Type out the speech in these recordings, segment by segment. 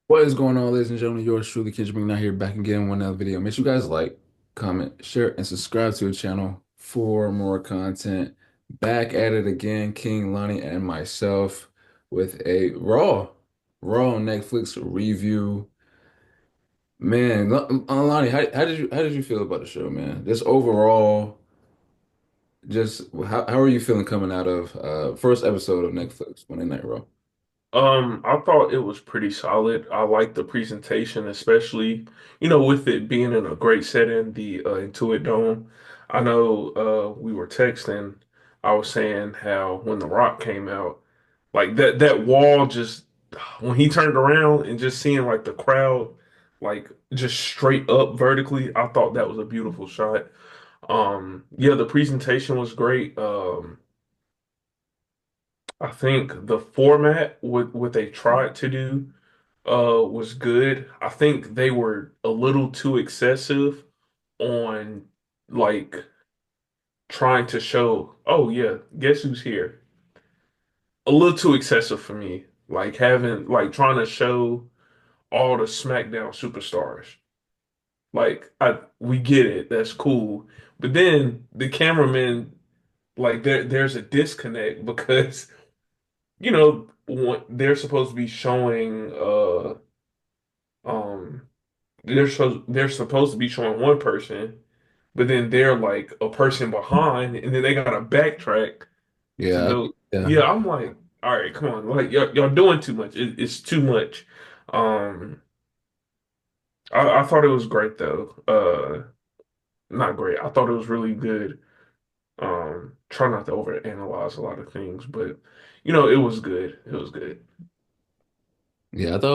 What is going on, ladies and gentlemen? Yours truly, Kendrick McKnight here, back again with another video. Make sure you guys like, comment, share, and subscribe to the channel for more content. Back at it again, King Lonnie and myself with a Raw Netflix review. Man, Lonnie, how did you feel about the show, man? Just overall, just how are you feeling coming out of first episode of Netflix Monday Night Raw? I thought it was pretty solid. I liked the presentation, especially, with it being in a great setting, the Intuit Dome. I know we were texting. I was saying how when The Rock came out, like that wall just when he turned around and just seeing like the crowd like just straight up vertically, I thought that was a beautiful shot. Yeah, the presentation was great. I think the format what they tried to do was good. I think they were a little too excessive on like trying to show, oh yeah, guess who's here? A little too excessive for me. Like having like trying to show all the SmackDown superstars. Like I we get it, that's cool. But then the cameraman like there's a disconnect because they're supposed to be showing um they're supposed to be showing one person, but then they're like a person behind, and then they gotta backtrack to Yeah, go. yeah. Yeah, I'm like, all right, come on, like y'all doing too much. It's too much. Um, I thought it was great though. Not great. I thought it was really good. Try not to overanalyze a lot of things, but it was good. It was good. Yeah, I thought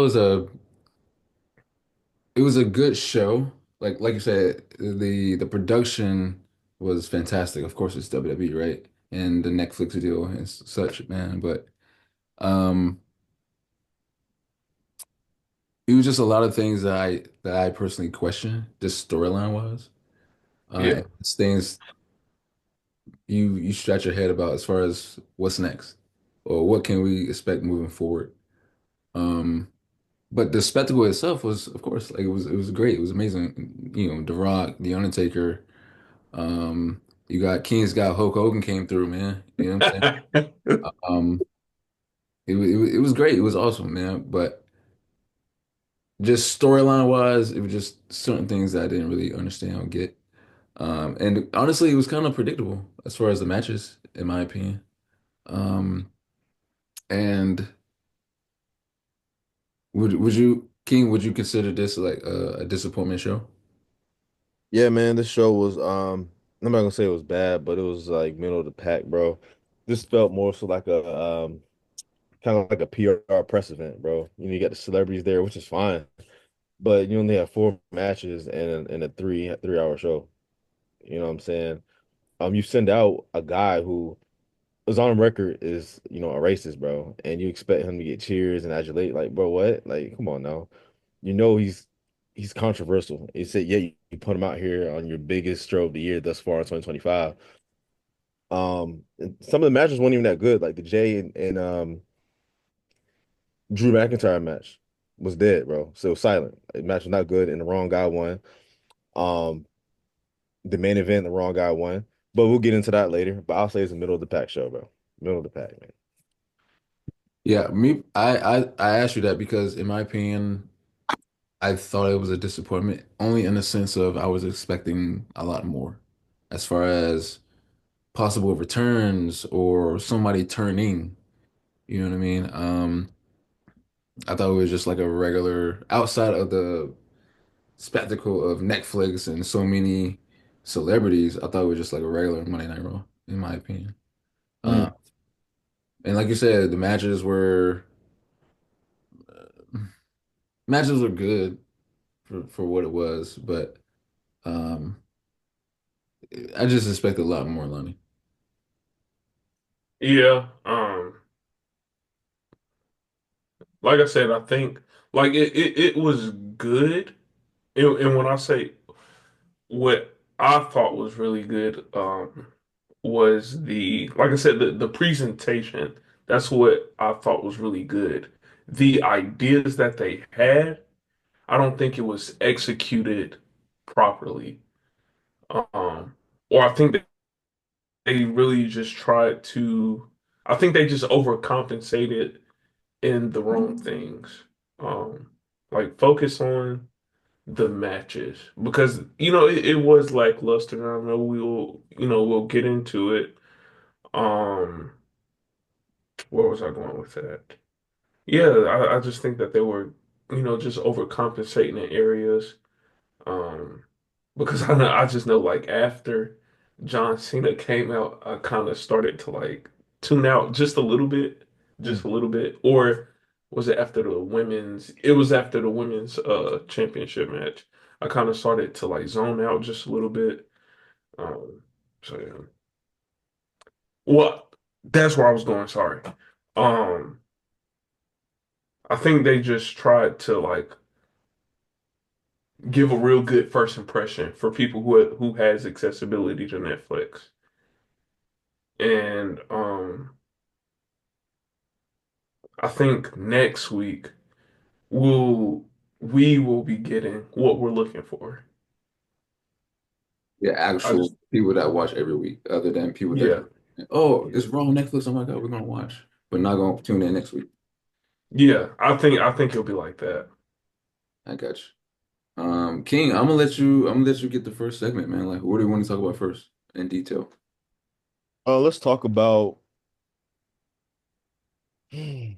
it was a good show. Like you said, the production was fantastic. Of course, it's WWE, right? And the Netflix deal and such, man. But um, it was just a lot of things that I personally question, just storyline wise. Yeah. And it's things you scratch your head about as far as what's next, or what can we expect moving forward. Um, but the spectacle itself was, of course, like it was great. It was amazing. You know, The Rock, The Undertaker. You got King's got Hulk Hogan came through, man. You know what I'm saying? Um, it was great. It was awesome, man. But just storyline wise, it was just certain things that I didn't really understand or get. And honestly, it was kind of predictable as far as the matches, in my opinion. And would you, King, would you consider this like a disappointment show? Yeah, man, this show was I'm not gonna say it was bad, but it was like middle of the pack, bro. This felt more so like a kind of like a PR press event, bro. You got the celebrities there, which is fine, but you only have four matches and a three-hour show. You know what I'm saying? You send out a guy who is on record is, a racist, bro, and you expect him to get cheers and adulate, like, bro, what? Like, come on now. He's controversial. You said, yeah, you put him out here on your biggest show of the year thus far in 2025. And some of the matches weren't even that good. Like the Jay and Drew McIntyre match was dead, bro. So it was silent. The match was not good, and the wrong guy won. Um, the main event, the wrong guy won. But we'll get into that later. But I'll say it's a middle of the pack show, bro. Middle of the pack, man. Yeah, I asked you that because in my opinion, I thought it was a disappointment, only in the sense of I was expecting a lot more as far as possible returns or somebody turning. You know what I mean? I thought it was just like a regular outside of the spectacle of Netflix and so many celebrities. I thought it was just like a regular Monday Night Raw, in my opinion. Uh, Mm. and like you said, the matches were good for what it was, but um, I just expected a lot more, Lonnie. Yeah. Like I said, I think like it was good. And when I say what I thought was really good, was the like I said, the presentation. That's what I thought was really good. the ideas that they had, I don't think it was executed properly. Um, or I think that they really just tried to, I think they just overcompensated in the wrong things. Um, like focus on the matches because it was lackluster. And I know we'll get into it. Um, where was I going with that? Yeah, I just think that they were just overcompensating in areas. Um, because I just know like after John Cena came out, I kind of started to like tune out just Mm. a little bit. Or was it after the women's? It was after the women's championship match. I kind of started to like zone out just a little bit. Um, so yeah. Well, that's where I was going. Sorry. Um, I think they just tried to like give a real good first impression for people who has accessibility to Netflix. And I think next week we'll we will be getting what we're looking for. The I actual just people that watch every week, other than people that, yeah. oh, Yeah. it's Raw on Netflix. Oh my God, we're gonna watch, but not gonna tune in next week. Yeah, I think it'll be like that. I got you. King, I'm gonna let you get the first segment, man. Like, what do you want to talk about first in detail? Let's talk about let's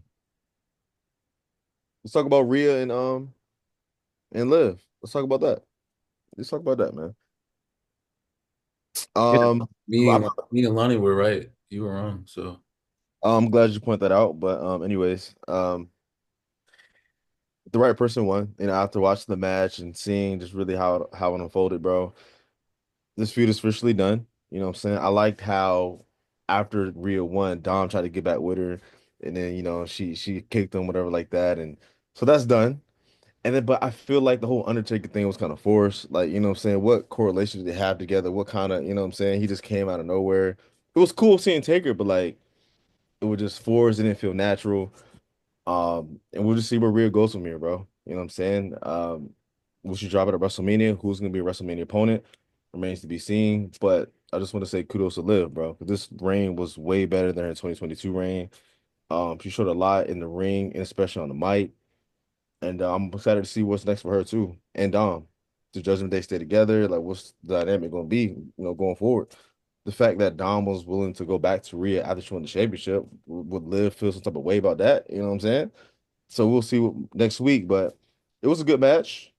talk about Rhea and Liv. Let's talk about that. Let's talk about that, man. Yeah, Um, me I, and me and Lonnie were right. You were wrong. So I'm glad you point that out. But anyways, the right person won. After watching the match and seeing just really how it unfolded, bro. This feud is officially done. You know what I'm saying? I liked how after Rhea won, Dom tried to get back with her, and then she kicked him, whatever like that, and so that's done. And then, but I feel like the whole Undertaker thing was kind of forced. Like, you know what I'm saying? What correlation did they have together? What kind of, you know what I'm saying? He just came out of nowhere. It was cool seeing Taker, but like it was just forced. It didn't feel natural. And we'll just see where Rhea goes from here, bro. You know what I'm saying? Will she drop it at WrestleMania? Who's gonna be a WrestleMania opponent? Remains to be seen. But I just want to say kudos to Liv, bro. 'Cause this reign was way better than her 2022 reign. She showed a lot in the ring, and especially on the mic. And I'm excited to see what's next for her too. And the Judgment Day stay together. Like, what's the dynamic going to be? Going forward. The fact that Dom was willing to go back to Rhea after she won the championship would Liv feel some type of way about that. You know what I'm saying? So we'll see next week. But it was a good match.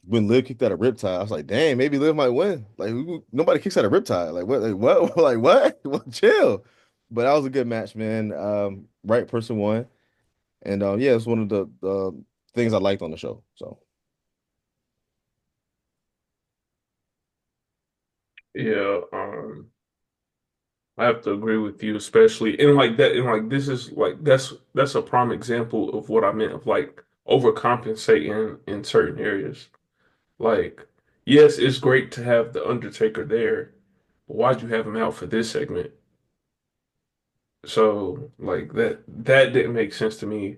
When Liv kicked out a riptide, I was like, dang, maybe Liv might win. Like, nobody kicks out a riptide. Like, what? Like, what? Like, what? Well, chill. But that was a good match, man. Right person won. And yeah, it's one of the things I liked on the show. So Yeah, I have to agree with you, especially and like that, and like this is like that's a prime example of what I meant of like overcompensating in certain areas. Like, yes, it's great to have the Undertaker there, but why'd you have him out for this segment? So like that didn't make sense to me.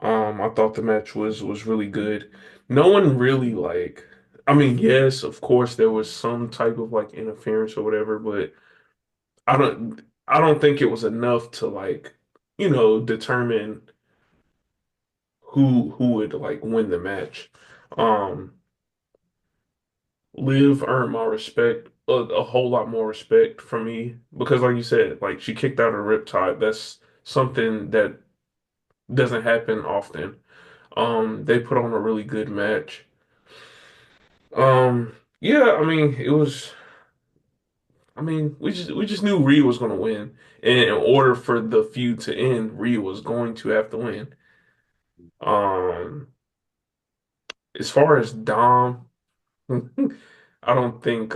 I thought the match was really good. No one really like I mean, yes, of course there was some type of like interference or whatever, but I don't think it was enough to like, determine who would like win the match. Um, Liv earned my respect, a whole lot more respect from me because like you said, like she kicked out a riptide. That's something that doesn't happen often. They put on a really good match. Yeah, I mean, we just knew Rhea was going to win, and in order for the feud to end, Rhea was going to have to win. Um, as far as Dom, I don't think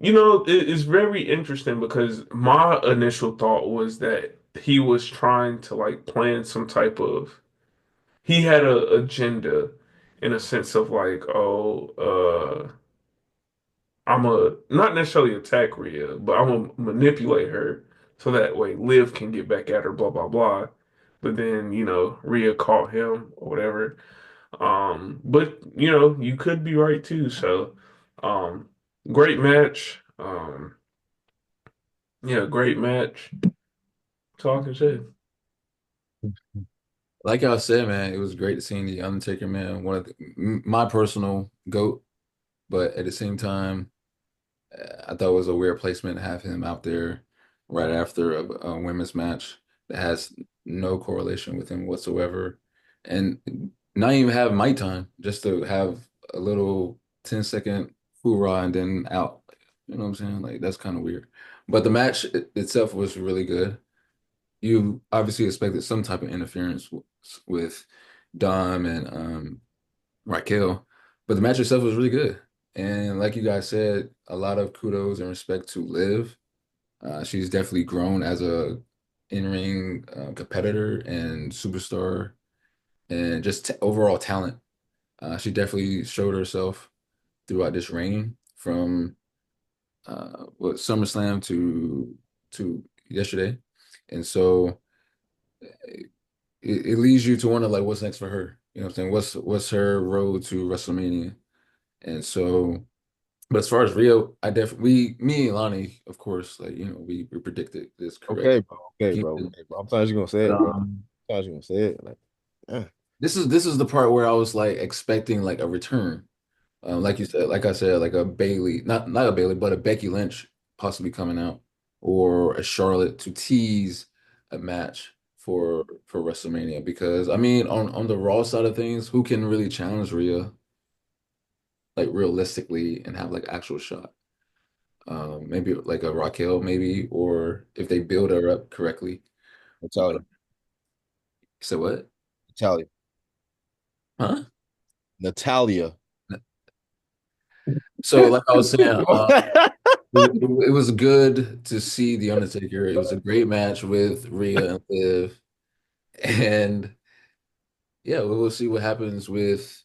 it's very interesting because my initial thought was that he was trying to like plan some type of he had a agenda in a sense of like, I'm a not necessarily attack Rhea, but I'm gonna manipulate her so that way Liv can get back at her, blah blah blah. But then, Rhea caught him or whatever. But you could be right too. So, um, great match. Yeah, great match. Talking shit. Like I said, man, it was great seeing the Undertaker, man. One of my personal GOAT, but at the same time, I thought it was a weird placement to have him out there right after a women's match that has no correlation with him whatsoever, and not even have mic time, just to have a little 10-second hoorah and then out. You know what I'm saying? Like that's kind of weird. But the match itself was really good. You obviously expected some type of interference with Dom and Raquel, but the match itself was really good. And like you guys said, a lot of kudos and respect to Liv. She's definitely grown as a in-ring competitor and superstar, and just t overall talent. She definitely showed herself throughout this reign, from what SummerSlam to yesterday, and so it leads you to wonder like what's next for her. You know what I'm saying? What's her road to WrestleMania? And so, but as far as Rio, I definitely me and Lonnie, of course, like we predicted this correct. Okay, bro. Okay, bro. Keep- Okay, bro. I'm sorry you're gonna say But it, bro. I'm sorry you're gonna say it. Like, yeah. this is the part where I was like expecting like a return. Like you said, like I said, like a Bailey, not a Bailey, but a Becky Lynch possibly coming out, or a Charlotte to tease a match for WrestleMania. Because I mean, on the Raw side of things, who can really challenge Rhea like realistically and have like actual shot? Maybe like a Raquel, maybe, or if they build her up correctly. But, Natalia. so what? Natalia. Huh? Natalia. So like I was saying, it was good to see The Undertaker. It was a great match with Rhea and Liv. And yeah, we'll see what happens with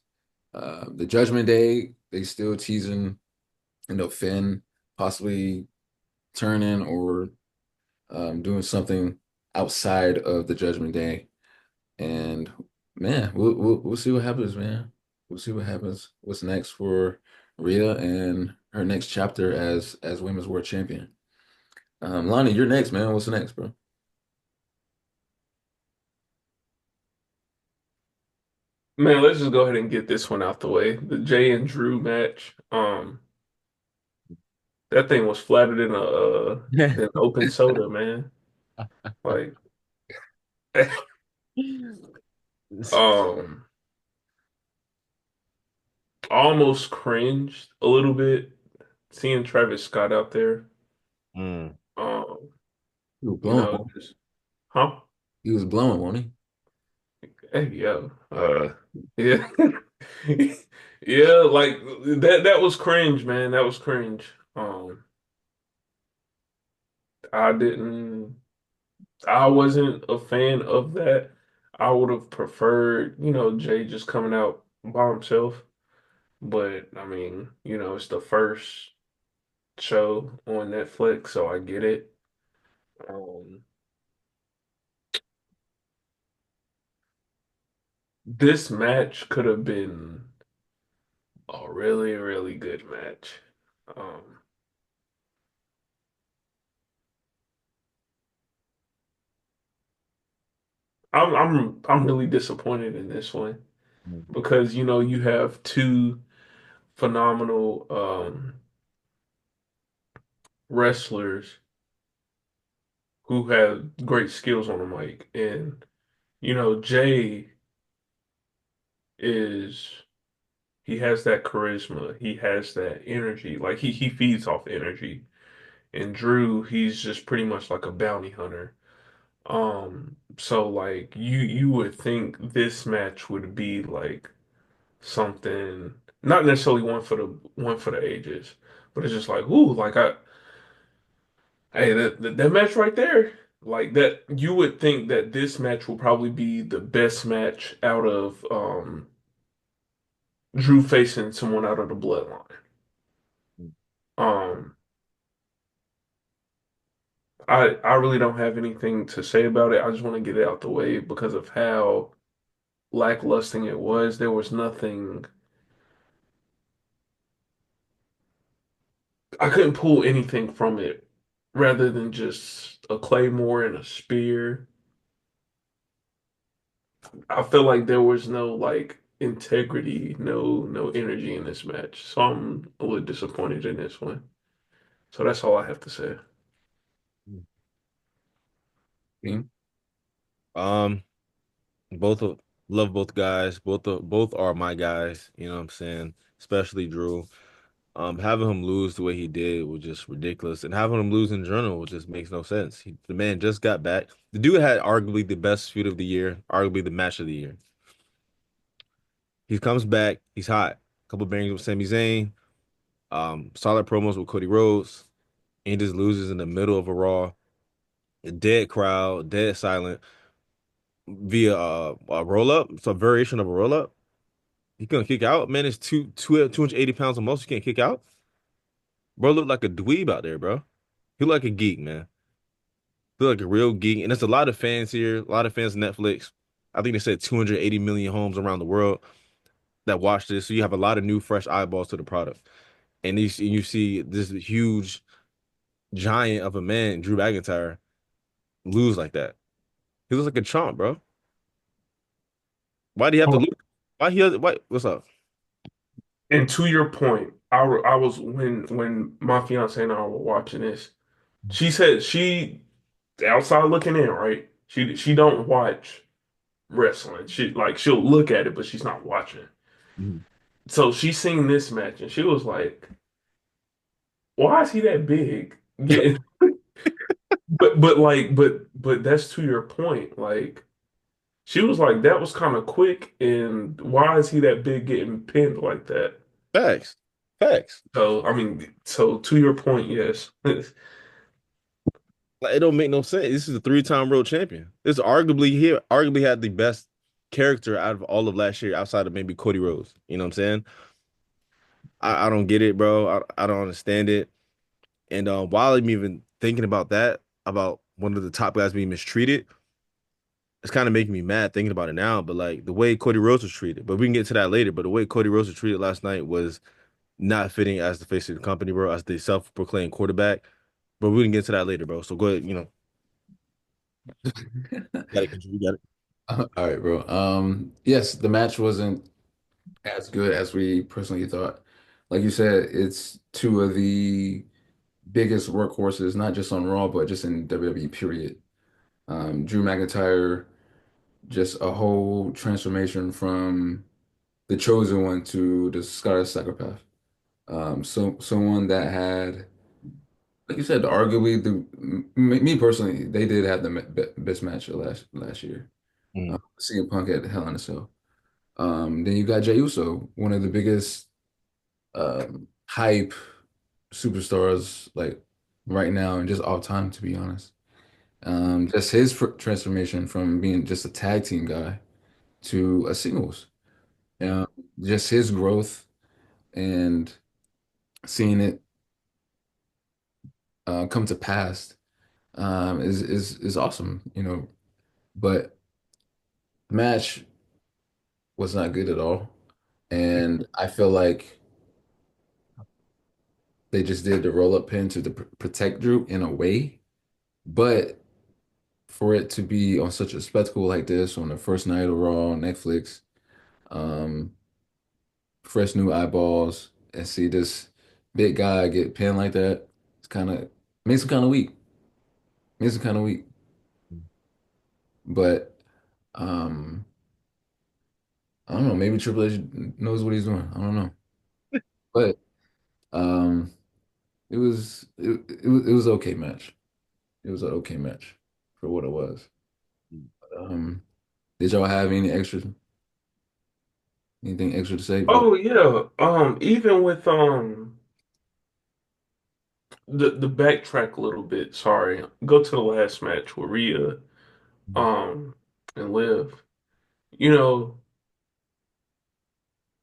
the Judgment Day. They still teasing, Finn possibly turning or doing something outside of the Judgment Day. And man, we'll see what happens, man. We'll see what happens. What's next for Rhea and her next chapter as Women's World Champion. Lonnie, you're next, man. What's next, bro? Man, let's just go ahead and get this one out the way. The Jay and Drew match. That thing was flatter than than open soda, man. Like, um, almost cringed a little bit seeing Travis Scott out there. Mm. Um, He was blowing. just huh? He was blowing, wasn't he? Hey, yo, yeah, yeah, like that was cringe, man. That was cringe. I didn't. I wasn't a fan of that. I would have preferred, Jay just coming out by himself. But I mean, it's the first show on Netflix, so I get it. Um, this match could have been a really, really good match. Um, I'm really disappointed in this one because you have two phenomenal wrestlers who have great skills on the mic, and Jay is he has that charisma, he has that energy, like he feeds off energy, and Drew he's just pretty much like a bounty hunter. So like you would think this match would be like something, not necessarily one for the ages, but it's just like ooh, like hey, that match right there, like that, you would think that this match will probably be the best match out of Drew facing someone out of the bloodline. Um, I really don't have anything to say about it. I just want to get it out the way because of how lacklusting it was. There was nothing. I couldn't pull anything from it rather than just a claymore and a spear. I feel like there was no like integrity, no energy in this match. So I'm a little disappointed in this one. So that's all I have to say. Team. Um, both of love both guys. Both are my guys. You know what I'm saying? Especially Drew. Having him lose the way he did was just ridiculous, and having him lose in general just makes no sense. The man just got back. The dude had arguably the best feud of the year, arguably the match of the year. He comes back, he's hot. Couple bangers with Sami Zayn, solid promos with Cody Rhodes, and he just loses in the middle of a Raw, a dead crowd, dead silent, via a roll up. It's a variation of a roll up. He couldn't kick out. Man, it's 280 pounds of muscle. You can't kick out. Bro, look like a dweeb out there, bro. He look like a geek, man. Feel like a real geek. And there's a lot of fans here, a lot of fans of Netflix. I think they said 280 million homes around the world that watch this. So you have a lot of new, fresh eyeballs to the product. And you see this huge giant of a man, Drew McIntyre, lose like that. He looks like a chump, bro. Why do you have to Oh, lose? Why? What's up? and to your point, I was when my fiance and I were watching this, she said she outside looking in, right? She don't watch wrestling. She like she'll look at it, but she's not watching. Mhm. So she seen this match and she was like, "Why is he that big?" Yeah, but that's to your point. Like she was like, "That was kind of quick, and why is he that big getting pinned like that?" Facts. Facts. So I mean, so to your point, yes. Like, it don't make no sense. This is a three-time world champion. This arguably had the best character out of all of last year, outside of maybe Cody Rhodes. You know what I'm saying? I don't get it, bro. I don't understand it. And while I'm even thinking about that, about one of the top guys being mistreated, it's kind of making me mad thinking about it now. But like the way Cody Rhodes was treated, but we can get to that later. But the way Cody Rhodes was treated last night was not fitting as the face of the company, bro, as the self-proclaimed quarterback. But we can get to that later, bro. So go ahead, got it, you got it. All right, bro. Yes, the match wasn't as good as we personally thought. Like you said, it's two of the biggest workhorses, not just on Raw, but just in WWE, period. Drew McIntyre, just a whole transformation from the chosen one to the Scottish psychopath. So someone that had, like you said, arguably me personally, they did have the best match of last year. Mm. CM Punk at Hell in a Cell. Then you got Jey Uso, one of the biggest hype superstars like right now and just all time, to be honest. Just his transformation from being just a tag team guy to a singles. Um, just his growth and seeing it come to pass is awesome, you know. But the match was not good at all, and I feel like they just did the roll up pin to protect Drew in a way, but for it to be on such a spectacle like this on the first night of Raw on Netflix, um, fresh new eyeballs, and see this big guy get pinned like that, it's kind of makes it kind of weak. Makes it kind of weak. But um, I don't know. Maybe Triple H knows what he's doing. I don't know. But um, it was okay match. It was an okay match for what it was. Um, did y'all have anything extra to say about? Oh yeah. Even with the backtrack a little bit, sorry. Go to the last match with Rhea and Liv. You know,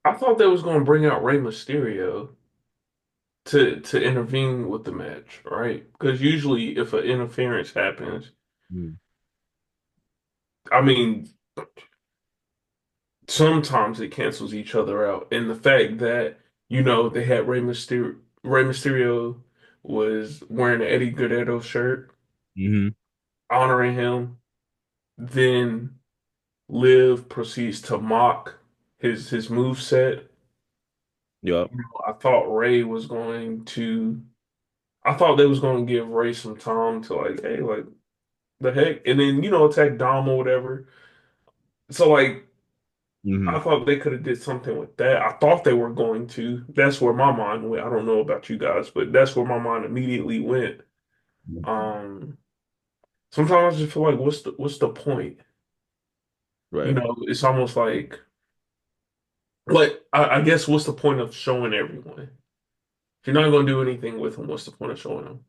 I thought they was gonna bring out Rey Mysterio to intervene with the match, right? Because usually if an interference happens, Mm. I mean, sometimes it cancels each other out. And the fact that, they had Rey Mysterio was wearing an Eddie Guerrero shirt, Hmm. honoring him, then Liv proceeds to mock his move set. Yup. I thought Ray was going to I thought they was going to give Ray some time to like, hey, like the heck, and then attack Dom or whatever. So like, Hmm. I thought they could have did something with that. I thought they were going to. That's where my mind went. I don't know about you guys, but that's where my mind immediately went. Um, Sometimes I just feel like, what's the point? Right. It's almost like I guess what's the point of showing everyone? If you're not going to do anything with them, what's the point of showing them?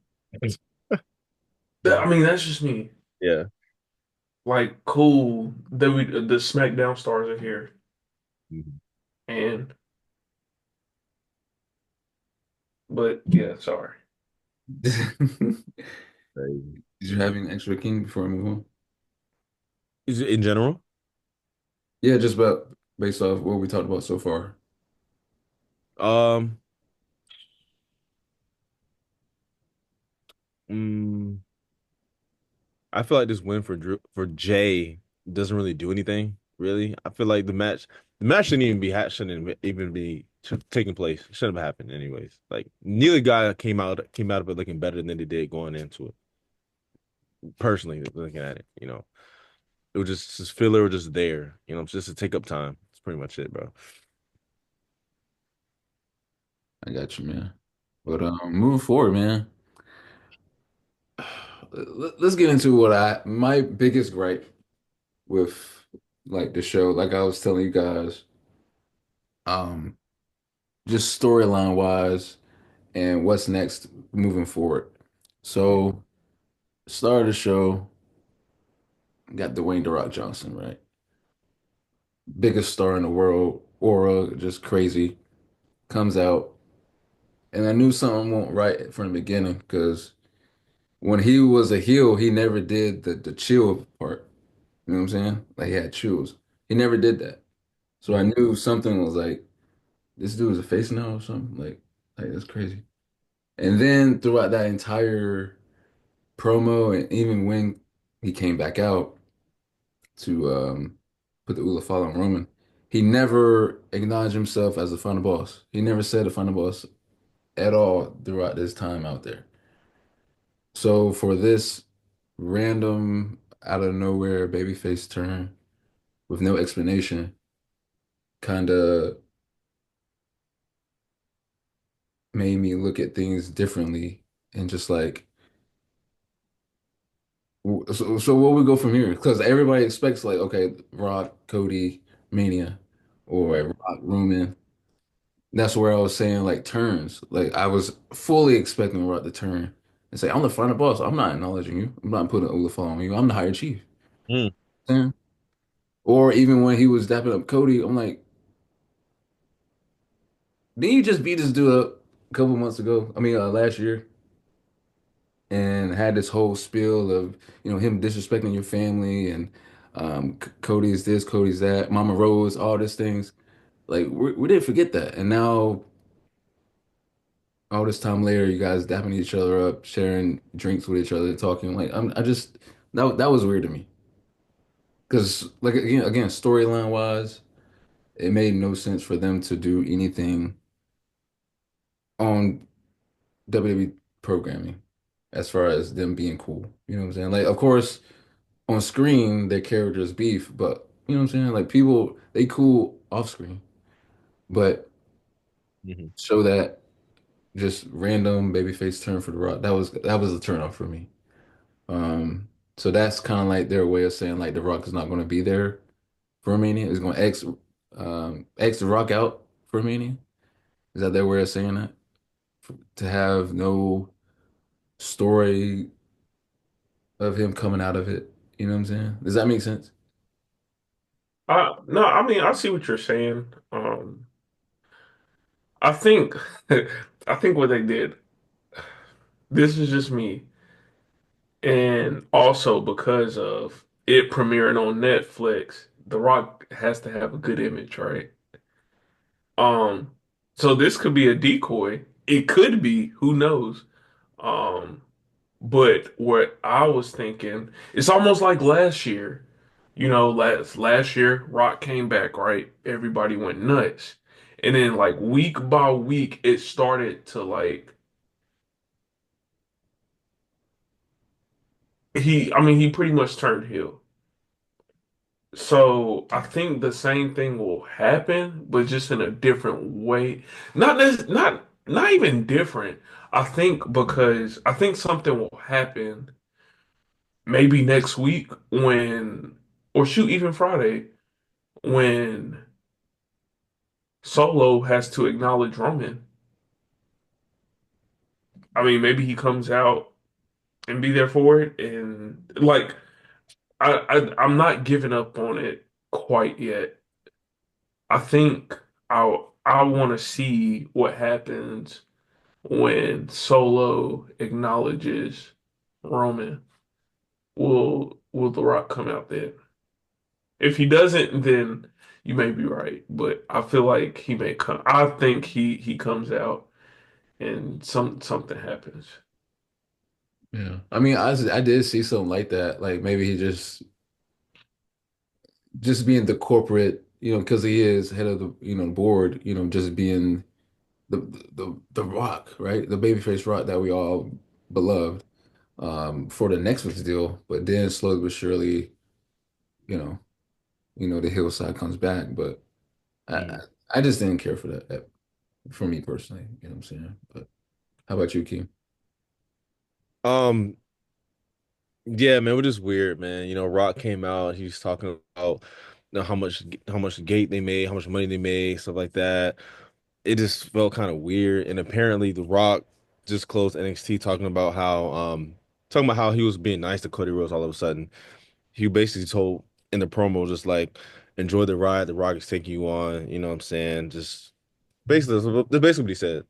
I mean, that's just me. Yeah. Like, cool, the SmackDown stars are here, Mhm. and but yeah, sorry. Did Crazy. you have an extra king before I move on? Is it in general? Yeah, just about based off what we talked about so far. Um, mm, I feel like this win for Jay doesn't really do anything, really. I feel like the match shouldn't even be taking place. It shouldn't have happened anyways. Like neither guy came out of it looking better than they did going into it. Personally, looking at it. It was just filler was just there, just to take up time. That's pretty much it, bro. I got you, man. But moving forward, man. Let's get into what I my biggest gripe with like the show. Like I was telling you guys, um, just storyline wise and what's next moving forward. So, start of the show got Dwayne The Rock Johnson, right? Biggest star in the world, aura, just crazy. Comes out, and I knew something won't right from the beginning because when he was a heel, he never did the chill part. You know what I'm saying? Like he had chills. He never did that. So I Mhm. knew something was like, this dude is a face now or something. Like that's crazy. And then throughout that entire promo, and even when he came back out to put the Ulafal on Roman, he never acknowledged himself as the final boss. He never said the final boss at all throughout this time out there. So for this random out of nowhere babyface turn with no explanation, kind of made me look at things differently and just like, so where we go from here? Because everybody expects like, okay, Rock, Cody, Mania, or Right. Rock, Roman. That's where I was saying like turns. Like I was fully expecting Rock to turn and say, I'm the final boss. I'm not acknowledging you. I'm not putting Olafal on you. I'm the higher chief. Mm. Yeah. Or even when he was dapping up Cody, I'm like, didn't you just beat this dude up a couple months ago? I mean, last year, and had this whole spiel of, him disrespecting your family and Cody's this, Cody's that, Mama Rose, all these things. Like we didn't forget that, and now all this time later, you guys dapping each other up, sharing drinks with each other, talking. Like I just that was weird to me because like again, storyline wise, it made no sense for them to do anything on WWE programming as far as them being cool. You know what I'm saying? Like, of course, on screen, their characters beef, but you know what I'm saying? Like, people, they cool off screen, but Mhm. show that just random babyface turn for The Rock. That was a turn off for me. Um, so that's kind of like their way of saying like The Rock is not going to be there for Mania. Is going to X The Rock out for Mania. Is that their way of saying that? To have no story of him coming out of it. You know what I'm saying? Does that make sense? No, I mean I see what you're saying. I think I think what they did, this is just me, and also because of it premiering on Netflix, The Rock has to have a good image, right? Um, so this could be a decoy. It could be, who knows? Um, but what I was thinking, it's almost like last year. You know, last year, Rock came back, right? Everybody went nuts. And then like week by week, it started to like I mean, he pretty much turned heel. So I think the same thing will happen, but just in a different way. Not even different. I think because I think something will happen maybe next week or shoot, even Friday, when Solo has to acknowledge Roman. I mean, maybe he comes out and be there for it, and like I'm not giving up on it quite yet. I think I want to see what happens when Solo acknowledges Roman. Will The Rock come out then? If he doesn't, then you may be right, but I feel like he may come. I think he comes out and something happens. Yeah. I mean, I did see something like that. Like maybe he just being the corporate, because he is head of the, board, just being the Rock, right? The babyface Rock that we all beloved for the Netflix deal. But then slowly but surely, you know, the hillside comes back. But I, I Mm. I just didn't care for that for me personally. You know what I'm saying? But how about you, Keem? Um, yeah, man, it was just weird, man. Rock came out, he was talking about how much gate they made, how much money they made, stuff like that. It just felt kind of weird. And apparently The Rock just closed NXT talking about how he was being nice to Cody Rhodes all of a sudden. He basically told in the promo just like enjoy the ride the Rock is taking you on, you know what I'm saying? Just that's basically what he said.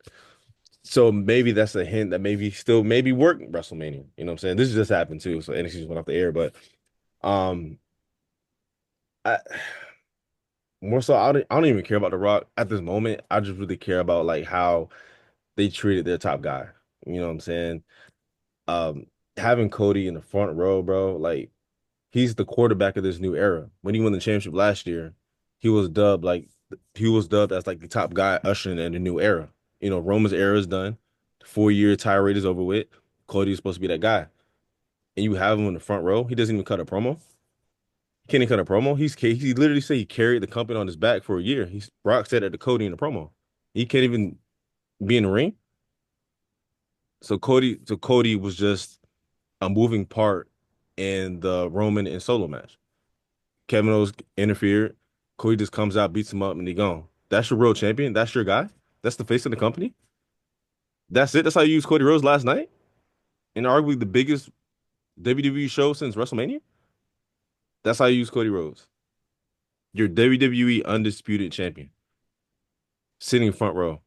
So maybe that's a hint that maybe still maybe work WrestleMania. You know what I'm saying? This just happened too, so NXT just went off the air. But um I more so I don't even care about The Rock at this moment. I just really care about like how they treated their top guy. You know what I'm saying? Um Having Cody in the front row, bro, like he's the quarterback of this new era. When he won the championship last year, he was dubbed like he was dubbed as like the top guy ushering in the new era. Roman's era is done. The 4 year tirade is over with. Cody's supposed to be that guy. And you have him in the front row. He doesn't even cut a promo. He can't even cut a promo. He literally said he carried the company on his back for a year. Brock said that to Cody in the promo. He can't even be in the ring. So Cody was just a moving part in the Roman and Solo match. Kevin Owens interfered. Cody just comes out, beats him up, and he gone. That's your world champion. That's your guy. That's the face of the company. That's it. That's how you use Cody Rhodes last night, and arguably the biggest WWE show since WrestleMania. That's how you use Cody Rhodes. Your WWE undisputed champion, sitting in front row.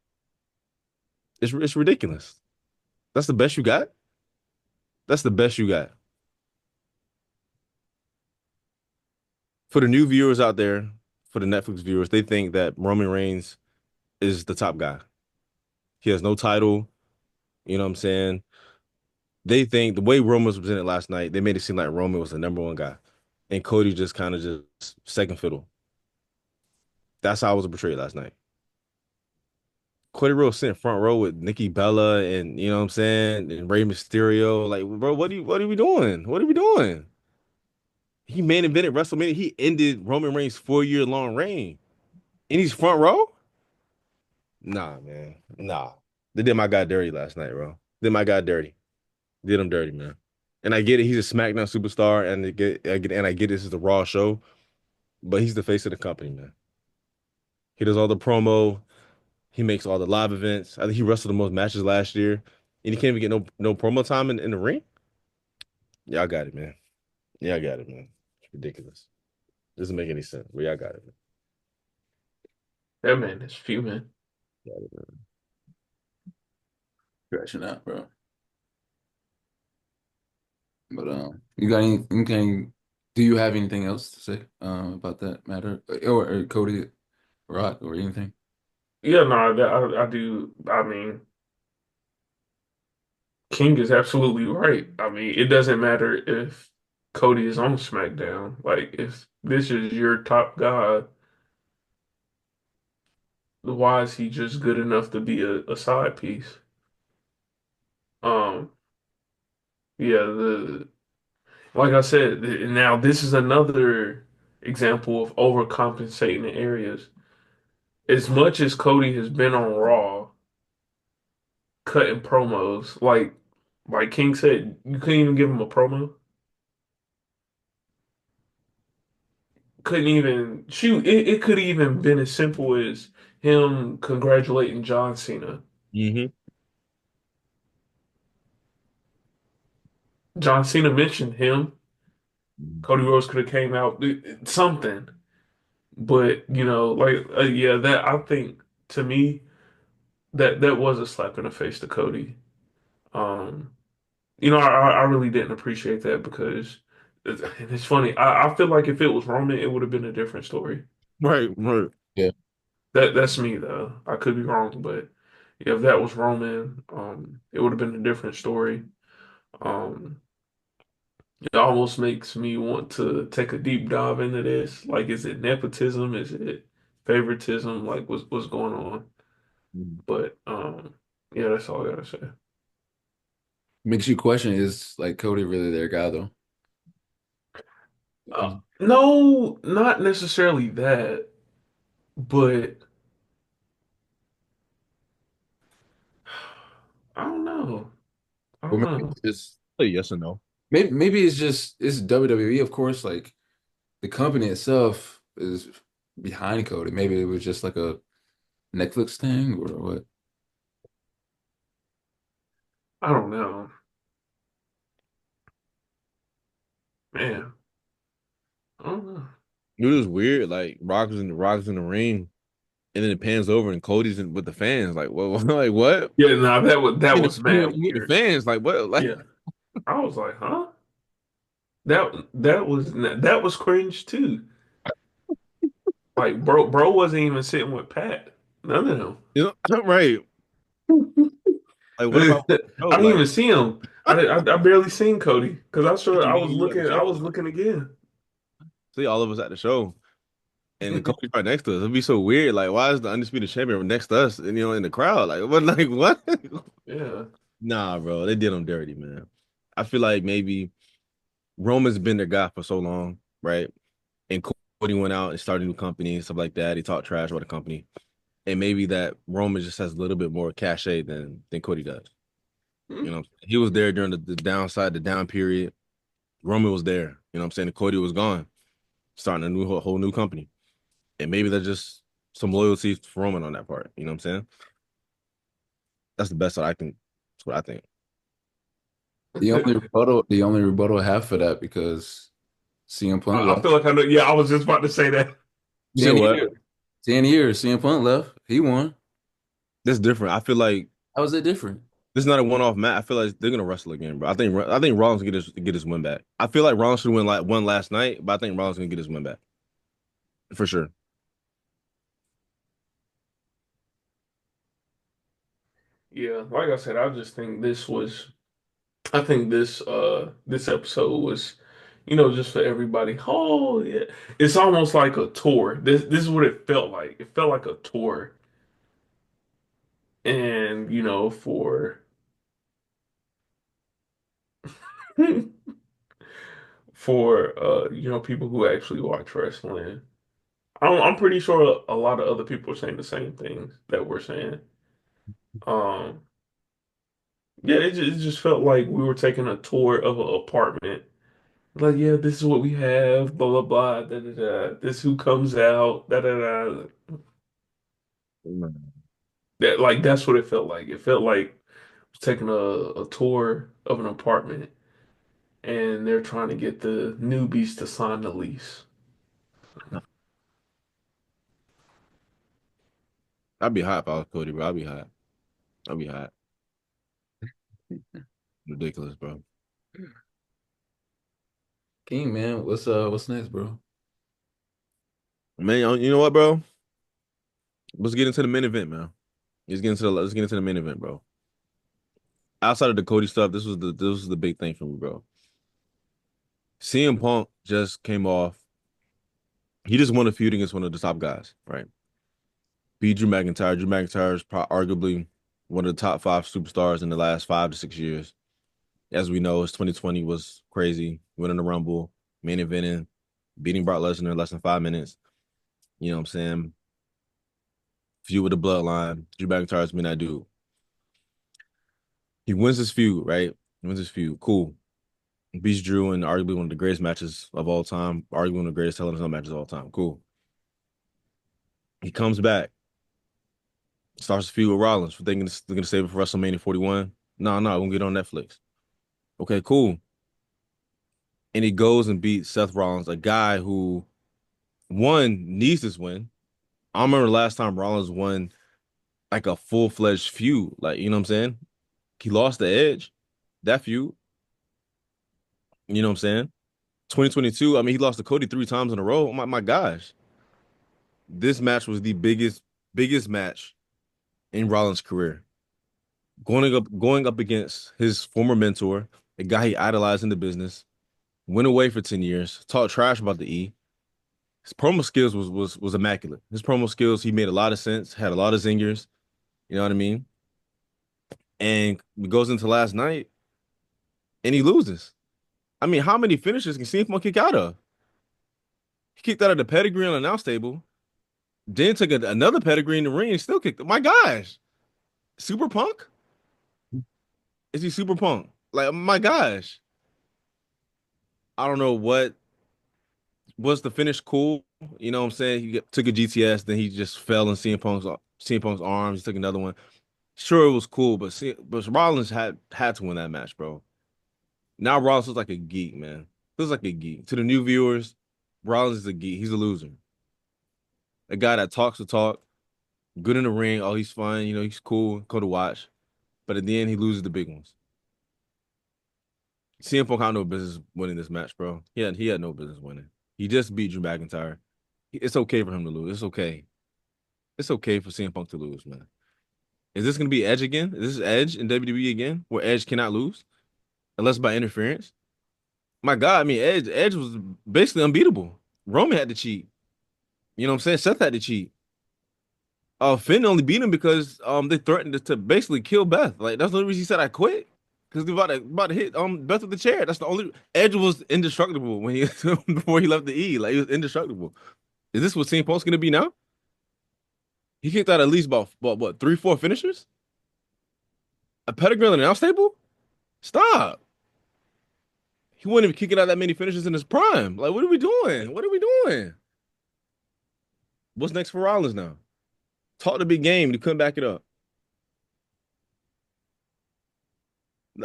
It's ridiculous. That's the best you got. That's the best you got. For the new viewers out there, for the Netflix viewers, they think that Roman Reigns is the top guy. He has no title. You know what I'm saying? They think the way Roman was presented last night, they made it seem like Roman was the number one guy, and Cody just kind of just second fiddle. That's how I was portrayed last night. Cody Rhodes sitting front row with Nikki Bella and you know what I'm saying, and Rey Mysterio. Like, bro, what are we doing? What are we doing? He main evented WrestleMania. He ended Roman Reigns' 4 year long reign, and he's front row. Nah, man, nah. They did my guy dirty last night, bro. Did my guy dirty. Did him dirty, man. And I get it. He's a SmackDown superstar, and I get this is the Raw show. But he's the face of the company, man. He does all the promo. He makes all the live events. I think he wrestled the most matches last year, and he can't even get no promo time in the ring. Yeah, I got it, man. Yeah, I got it, man. It's ridiculous. Doesn't make any sense. But yeah, I got it, man. That man is fuming. Got it, man. Stretching out, bro. But you got anything? Do you have anything else to say about that matter, or Cody Rod or anything? Yeah, no, I do. I mean, King is absolutely right. I mean, it doesn't matter if Cody is on SmackDown. Like, if this is your top guy, why is he just good enough to be a side piece? Um, yeah, the like I said, now this is another example of overcompensating in areas. As much as Cody has been on Raw cutting promos, like King said, you couldn't even give him a promo. Couldn't even shoot. It could even been as simple as him congratulating John Cena. Hmm. John Cena mentioned him. Cody Rhodes could have came out something, but like yeah, that I think to me that was a slap in the face to Cody. Um, I really didn't appreciate that because it's funny. I feel like if it was Roman, it would have been a different story. Right, right. Yeah. That's me though. I could be wrong, but yeah, if that was Roman, it would have been a different story. Um, it almost makes me want to take a deep dive into this. Like, is it nepotism? Is it favoritism? Like, what's going on? But yeah, that's all I gotta say. Makes you question, is like Cody really their guy though? No, not necessarily that, but I don't know. I Or don't maybe know. it's just Say yes or no. maybe it's just it's WWE, of course. Like the company itself is behind Cody. Maybe it was just like a Netflix thing or what? I don't know, man. I don't know. It was weird. Like Rock's in the ring, and then it pans over and Cody's with the fans. Like what? Like what? Yeah, no, that was mad You the weird. fans. Like what? Like Yeah, I was like, huh? That was cringe too. Like, bro wasn't even sitting with Pat. None of them. you know, right? Like what I about Joe? didn't Like even see him. I barely seen Cody because I sure picture I me was and you at looking. the I show. was looking again. See all of us at the show, and the Cody's right next to us. It'd be so weird. Like why is the undisputed champion next to us? And in the crowd. Like what? Like what? Yeah. Nah, bro, they did him dirty, man. I feel like maybe Roman's been their guy for so long, right? And Cody went out and started a new company and stuff like that. He talked trash about the company, and maybe that Roman just has a little bit more cachet than Cody does. He was there during the downside, the down period. Roman was there. What I'm saying? And Cody was gone, starting a whole new company, and maybe that's just some loyalty for Roman on that part. You know what I'm saying? That's the best that I can. That's what I think. The only rebuttal I have for that because CM Punk I feel left. like I know. Yeah, I was just about to say that. You said Ten what? years. 10 years. CM Punk left. He won. That's different. I feel like How is it different? this is not a one-off match. I feel like they're gonna wrestle again, bro. I think Rollins gonna get his win back. I feel like Rollins should win like one last night, but I think Rollins gonna get his win back for sure. Yeah, like I said, I just think this was. I think this episode was, just for everybody. Oh yeah, it's almost like a tour. This is what it felt like. It felt like a tour, and for people who actually watch wrestling. I'm pretty sure a lot of other people are saying the same things that we're saying. Um, yeah, it just felt like we were taking a tour of an apartment. Like, yeah, this is what we have, blah blah blah, da da da. This who comes out, da da da. That's what it felt like. It felt like taking a tour of an apartment and they're trying to get the newbies to sign the lease. I'd be hot if I was Cody, bro. I'd be hot. I'd be hot. Ridiculous, bro. King, man, what's next, bro? Man, you know what, bro? Let's get into the main event, man. Let's get into the main event, bro. Outside of the Cody stuff, this was the big thing for me, bro. CM Punk just came off. He just won a feud against one of the top guys, right? Beat Drew McIntyre. Drew McIntyre is arguably one of the top five superstars in the last 5 to 6 years. As we know, his 2020 was crazy. Winning the Rumble, main eventing, beating Brock Lesnar in less than 5 minutes. You know what I'm saying? Feud with the bloodline. Drew McIntyre has been that dude. He wins his feud, right? He wins his feud. Cool. Beats Drew in arguably one of the greatest matches of all time, arguably one of the greatest Hell in a Cell matches of all time. Cool. He comes back, starts to feud with Rollins. We're thinking they're gonna save it for WrestleMania 41. No, we're gonna get on Netflix. Okay, cool. And he goes and beats Seth Rollins, a guy who needs this win. I remember the last time Rollins won like a full-fledged feud. Like, you know what I'm saying? He lost the edge, that feud. You know what I'm saying? 2022, I mean, he lost to Cody 3 times in a row. My gosh. This match was the biggest match in Rollins' career. Going up against his former mentor, a guy he idolized in the business, went away for 10 years, talked trash about the E. His promo skills was immaculate. His promo skills, he made a lot of sense, had a lot of zingers, you know what I mean? And he goes into last night and he loses. I mean, how many finishes can CM Punk kick out of? He kicked out of the pedigree on the announce table, then took another pedigree in the ring and still kicked. My gosh. Super Punk? Is he Super Punk? Like, my gosh. I don't know what was the finish cool. You know what I'm saying? Took a GTS, then he just fell in CM Punk's arms. He took another one. Sure, it was cool, but Rollins had to win that match, bro. Now Rollins looks like a geek, man. Looks like a geek. To the new viewers, Rollins is a geek. He's a loser. A guy that talks the talk, good in the ring. Oh, he's fun. You know, he's cool, cool to watch. But at the end, he loses the big ones. CM Punk had no business winning this match, bro. He had no business winning. He just beat Drew McIntyre. It's okay for him to lose. It's okay. It's okay for CM Punk to lose, man. Is this gonna be Edge again? Is this Edge in WWE again, where Edge cannot lose unless by interference? My God, I mean, Edge was basically unbeatable. Roman had to cheat. You know what I'm saying? Seth had to cheat. Finn only beat him because they threatened to basically kill Beth. Like that's the only reason he said I quit. Because they about to hit Beth with the chair. That's the only Edge was indestructible when he before he left the E. Like he was indestructible. Is this what CM Punk's gonna be now? He kicked out at least about what 3, 4 finishers? A pedigree on an announce table? Stop. He wasn't even kicking out that many finishes in his prime. Like, what are we doing? What are we doing? What's next for Rollins now? Talk the big game to come back it up.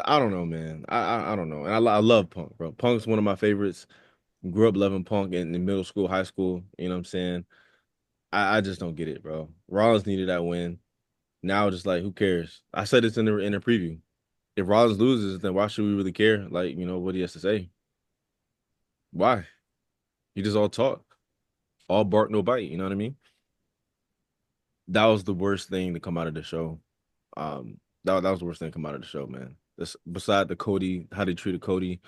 I don't know, man. I don't know. And I love Punk, bro. Punk's one of my favorites. Grew up loving Punk in middle school, high school. You know what I'm saying? I just don't get it, bro. Rollins needed that win. Now, just like, who cares? I said this in the preview. If Rollins loses, then why should we really care? Like, what he has to say. Why? He just all talk, all bark, no bite. You know what I mean? That was the worst thing to come out of the show. That was the worst thing to come out of the show, man. This beside the Cody, how they treated Cody,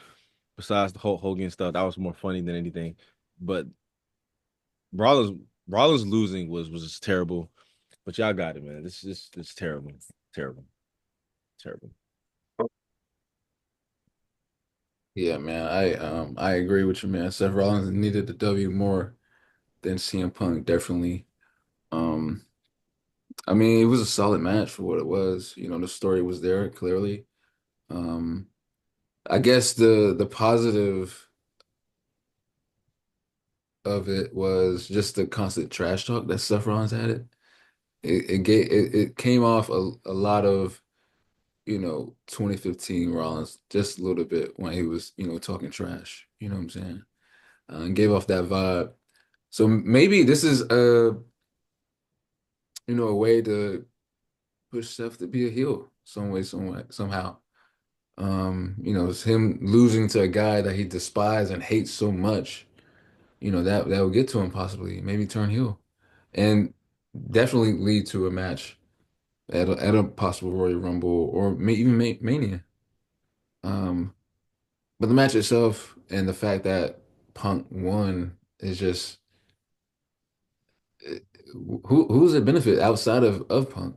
besides the Hulk Hogan stuff, that was more funny than anything. But Rollins Rollins losing was just terrible. But y'all got it, man. This is it's terrible, terrible, terrible. Yeah, man. I agree with you, man. Seth Rollins needed the W more than CM Punk, definitely. Um, I mean, it was a solid match for what it was. The story was there clearly. Um, I guess the positive of it was just the constant trash talk that Seth Rollins had it. It came off a lot of 2015 Rollins just a little bit when he was talking trash. You know what I'm saying? And gave off that vibe. So maybe this is a way to push Seth to be a heel some way, somehow. It's him losing to a guy that he despises and hates so much. That would get to him possibly, maybe turn heel, and definitely lead to a match at a possible Royal Rumble or even Mania. Um, but the match itself and the fact that Punk won is just who's it benefit outside of Punk?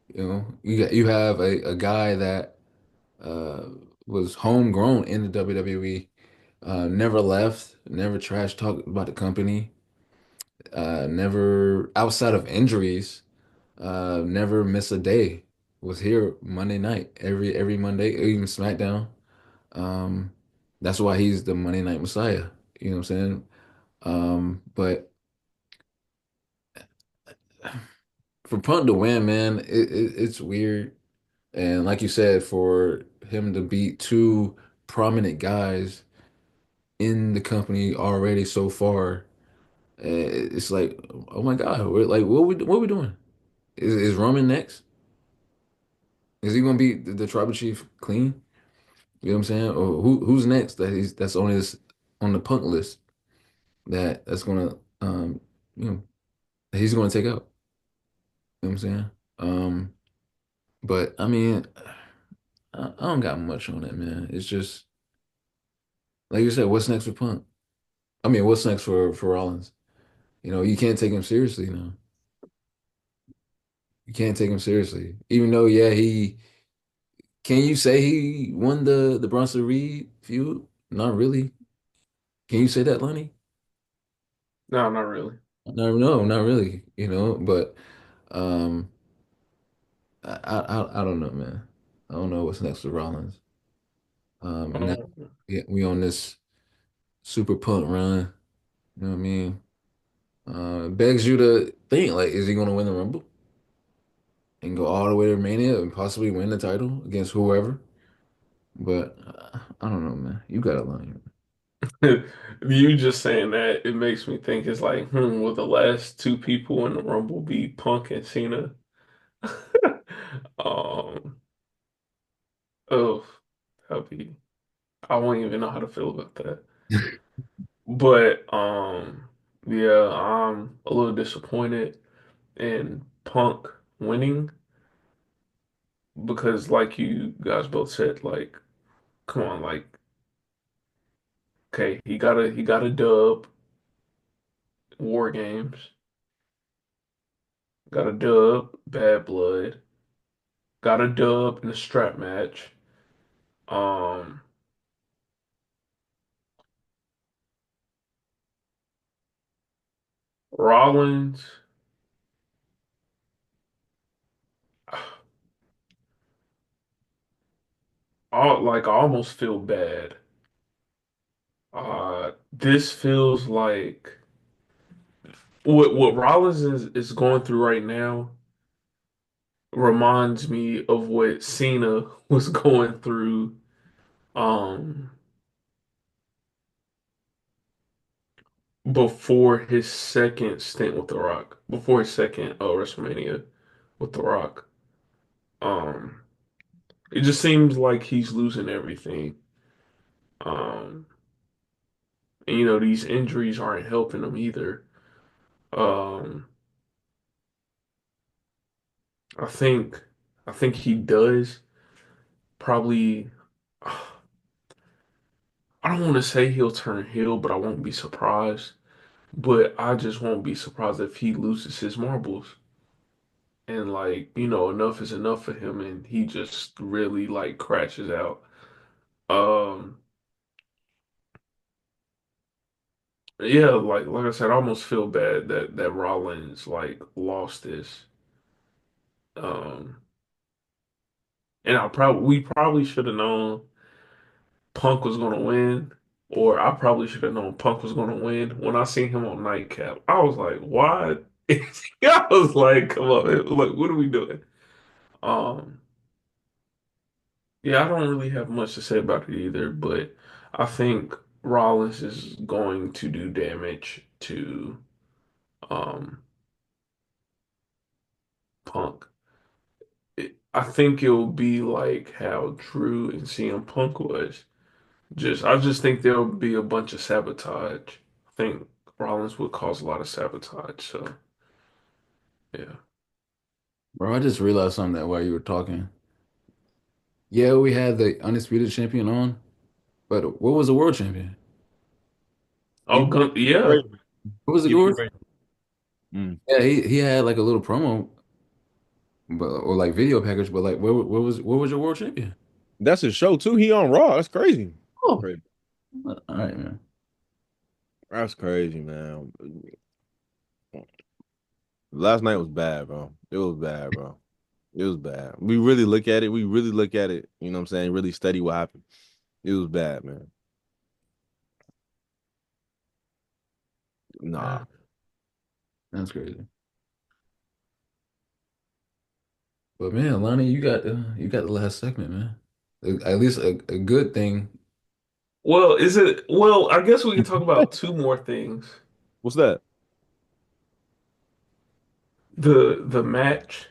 You have a guy that uh, was homegrown in the WWE, never left, never trash talked about the company, never outside of injuries, never missed a day. Was here Monday night, every Monday, even SmackDown. Um, that's why he's the Monday Night Messiah. You know what I'm saying? But for Punk to win, man, it's weird. And like you said, for him to beat two prominent guys in the company already so far, it's like, oh my God, we're like, what we doing? Is Roman next? Is he gonna beat the tribal chief clean? You know what I'm saying? Or who's next that's on his on the Punk list that's gonna you know that he's gonna take out. You know what I'm saying? But I mean, I don't got much on it, man. It's just like you said, what's next for Punk? I mean, what's next for Rollins? You can't take him seriously now. You can't take him seriously. Even though, yeah, he can you say he won the Bronson Reed feud? Not really. Can you say that, Lonnie? No, not really. No, not really, but um I don't know, man. I don't know what's next for Rollins. Now Um, we on this super punt run, you know what I mean? Begs you to think, like, is he gonna win the Rumble and go all the way to Mania and possibly win the title against whoever? But I don't know, man. You got a line. you just saying that it makes me think it's like, will the last two people in the Rumble be Punk and Cena? Um, oh, that'd be, I won't even know how to feel about that. But yeah, I'm a little disappointed in Punk winning because, like you guys both said, like, come on, like, okay, he got a dub, War Games, got a dub, Bad Blood, got a dub in the strap match. Um, Rollins, I almost feel bad. This feels like what Rollins is going through right now reminds me of what Cena was going through um before his second stint with The Rock, before his second WrestleMania with The Rock. Um, it just seems like he's losing everything. Um, and these injuries aren't helping him either. Um, I think I think he does probably I don't want to say he'll turn heel, but I won't be surprised. But I just won't be surprised if he loses his marbles. And like, enough is enough for him and he just really like crashes out. Um yeah, like I said, I almost feel bad that Rollins like lost this. Um and we probably should have known Punk was gonna win, or I probably should have known Punk was gonna win. When I seen him on Nightcap, I was like, what? I was like, come on, man. Like, what are we doing? Um Yeah, I don't really have much to say about it either, but I think Rollins is going to do damage to um Punk. I think it'll be like how Drew and CM Punk was. I just think there'll be a bunch of sabotage. I think Rollins would cause a lot of sabotage. So yeah. Bro, I just realized something that while you were talking. Yeah, we had the undisputed champion on, but what was the world champion? Oh, yeah. Crazy. What was the Keep it world? crazy. Mm. Yeah, he had like a little promo, but or like video package, but like where was your world champion? That's his show too. He on Raw. That's crazy. Oh, Crazy. all right, man. That's crazy, man. Last night was bad, bro. It was bad, bro. It was bad. We really look at it. We really look at it. You know what I'm saying? Really study what happened. It was bad, man. Nah. That's crazy. But man, Lonnie, you got the last segment, man. At least a good thing. Well, is it? Well, I guess we can talk about two more things. What's that? The match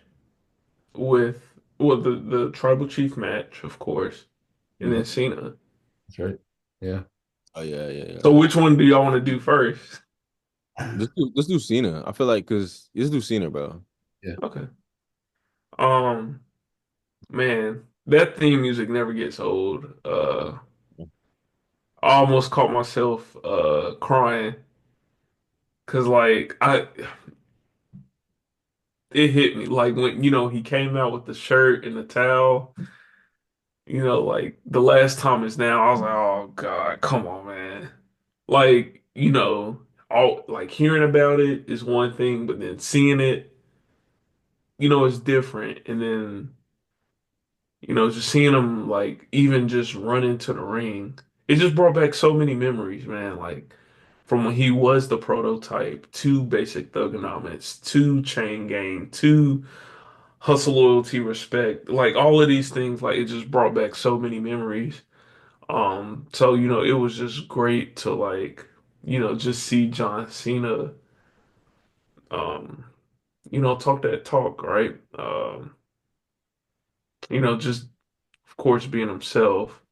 with the Tribal Chief match, of course, and Mhm. then Cena. That's right. Yeah. Oh yeah, yeah, yeah. So which one do y'all want to do first? Let's do Cena. I feel like because let's do Cena, bro. Yeah. Okay. Um, man, that theme music never gets old. I almost caught myself crying because like I it hit me like when he came out with the shirt and the towel. Like the last time is now. I was like, oh God, come on, man. Like, all like hearing about it is one thing, but then seeing it, is different. And then, just seeing him like even just run into the ring, it just brought back so many memories, man. Like from when he was the prototype to Basic Thugonomics to Chain Gang to Hustle Loyalty Respect, like all of these things, like it just brought back so many memories. So it was just great to like, just see John Cena, um, talk that talk, right? Just of course being himself.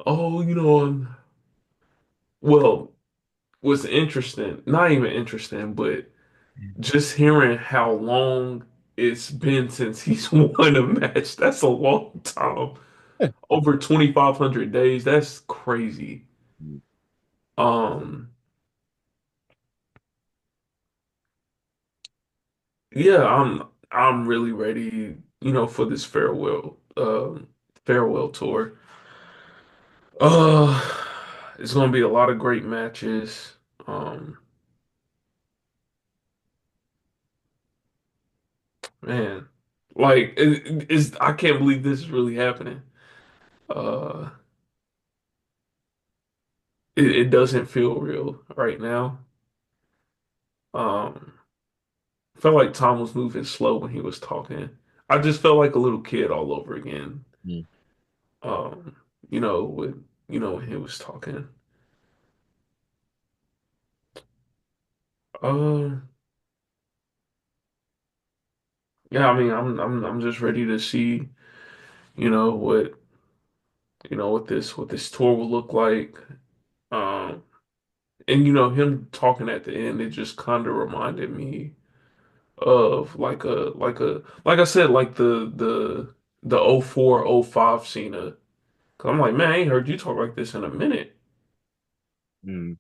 Oh, well, what's interesting, not even interesting, but just hearing how long it's been since he's won a match. That's a long time. Over 2,500 days. That's crazy. Um, yeah, I'm really ready, for this farewell tour. Uh, it's gonna be a lot of great matches. Um, man, like it's I can't believe this is really happening. Uh, it doesn't feel real right now. Um, I felt like Tom was moving slow when he was talking. I just felt like a little kid all over again. Mm. Um, with when he was talking. Um, yeah, I mean, I'm just ready to see, you know, what what this tour will look like. Um, and him talking at the end, it just kind of reminded me of like I said, like the 04 05 Cena. 'Cause I'm like, man, I ain't heard you talk like this in a minute. Mm.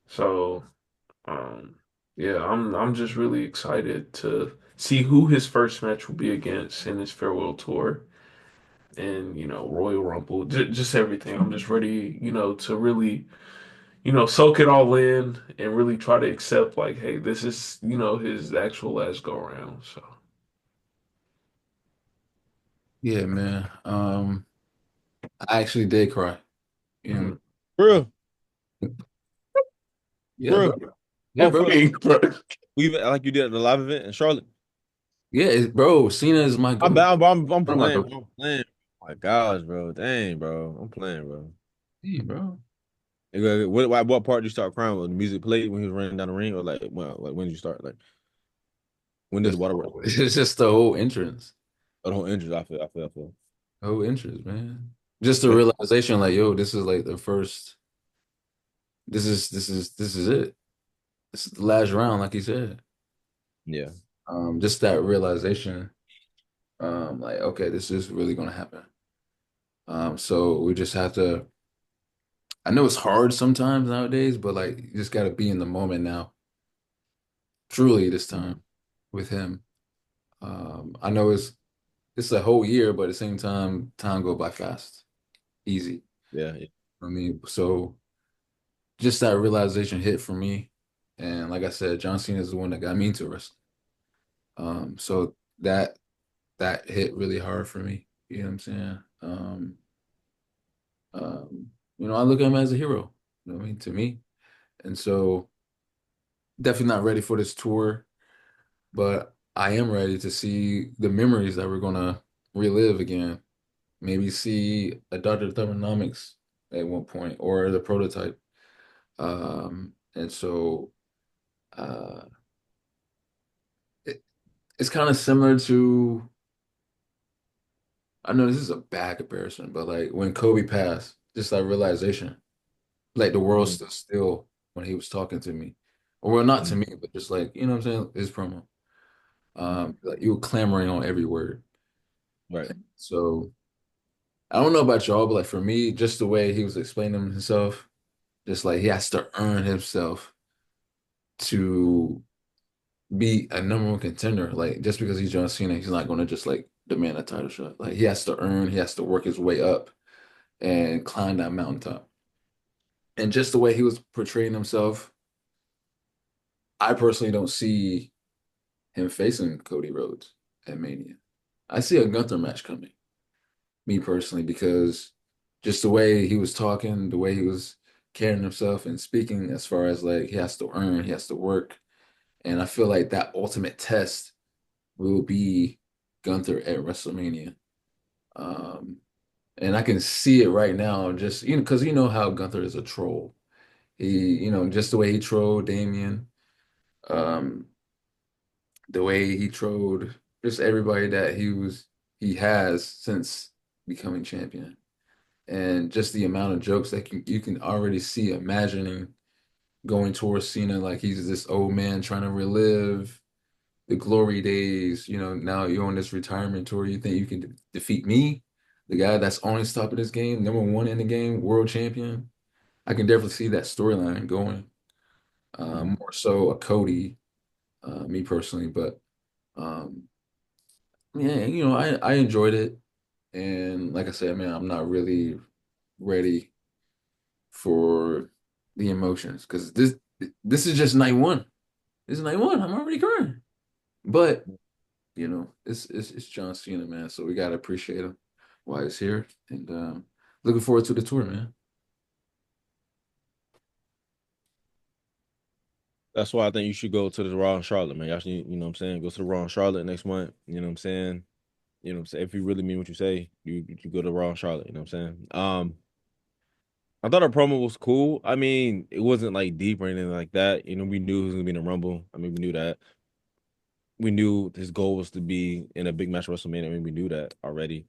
So, um, yeah, I'm just really excited to see who his first match will be against in his farewell tour. And Royal Rumble, just everything. I'm just ready, to really, soak it all in and really try to accept like, hey, this is, his actual last go around. So, Yeah, man. I actually did cry. You mhm. Bro, yeah, bro. bro. Yeah, Oh, bro. for Hey, bro. we like you did at the live event in Charlotte. Yeah, bro. Cena is my I'm goat. bad, bro. I'm One of my playing, goat. bro. I'm playing. Oh my gosh, bro. Dang, bro. I'm playing, bro. Hey, bro. What part did you start crying when the music played when he was running down the ring, or like when did you start? Like when did the Just, water work? it's just the whole entrance. The whole injury. I feel. Oh, interest, man. Just the realization, like, yo, this is like the first. This is it. This is the last round, like you said. Yeah, Just that realization. Like, okay, this is really gonna happen. So we just have to. I know it's hard sometimes nowadays, but like, you just got to be in the moment now. Truly, this time with him. I know it's a whole year, but at the same time go by fast, easy. yeah, yeah. I mean, so just that realization hit for me, and like I said, John Cena is the one that got me into wrestling. So that hit really hard for me. You know what I'm saying? I look at him as a hero. You know what I mean? To me, and so definitely not ready for this tour, but I am ready to see the memories that we're gonna relive again. Maybe see a Dr. Thugonomics at one point or the prototype. And so uh, it, it's kind of similar to, I know this is a bad comparison, but like when Kobe passed, just that realization, like the world Mhm, stood still when he was talking to me. Or well, not to mhm. me, but just like, you know what I'm saying? His promo. Like you were clamoring on every word. Right. So I don't know about y'all, but like for me, just the way he was explaining himself, just like he has to earn himself to be a number one contender. Like just because he's John Cena, he's not going to just like demand a title shot. Like he has to work his way up and climb that mountaintop. And just the way he was portraying himself, I personally don't see him facing Cody Rhodes at Mania. I see a Gunther match coming, me personally, because just the way he was talking, the way he was carrying himself and speaking, as far as like he has to earn, he has to work. And I feel like that ultimate test will be Gunther at WrestleMania. Um, and I can see it right now, just because you know how Gunther is a troll. Just the way he trolled Damien, um, the way he trolled just everybody that he has since becoming champion, and just the amount of jokes that you can already see imagining going towards Cena like he's this old man trying to relive the glory days. Now you're on this retirement tour. You think you can defeat me, the guy that's only stopping this game, number one in the game, world champion? I can definitely see that storyline going. Mhm. More so a Cody, me personally, but yeah, I enjoyed it, and like I said, man, I'm not really ready for the emotions because this is just night one. This is night one. I'm already crying, but it's John Cena, man. So we gotta appreciate him while he's here, and looking forward to the tour, man. That's why I think you should go to the Raw in Charlotte, man. Y'all should, you know what I'm saying? Go to the Raw in Charlotte next month. You know what I'm saying? You know what I'm saying? If you really mean what you say, you go to Raw in Charlotte. You know what I'm saying? I thought our promo was cool. I mean, it wasn't like deep or anything like that. You know, we knew he was gonna be in the Rumble. I mean, we knew that. We knew his goal was to be in a big match at WrestleMania. I mean, we knew that already.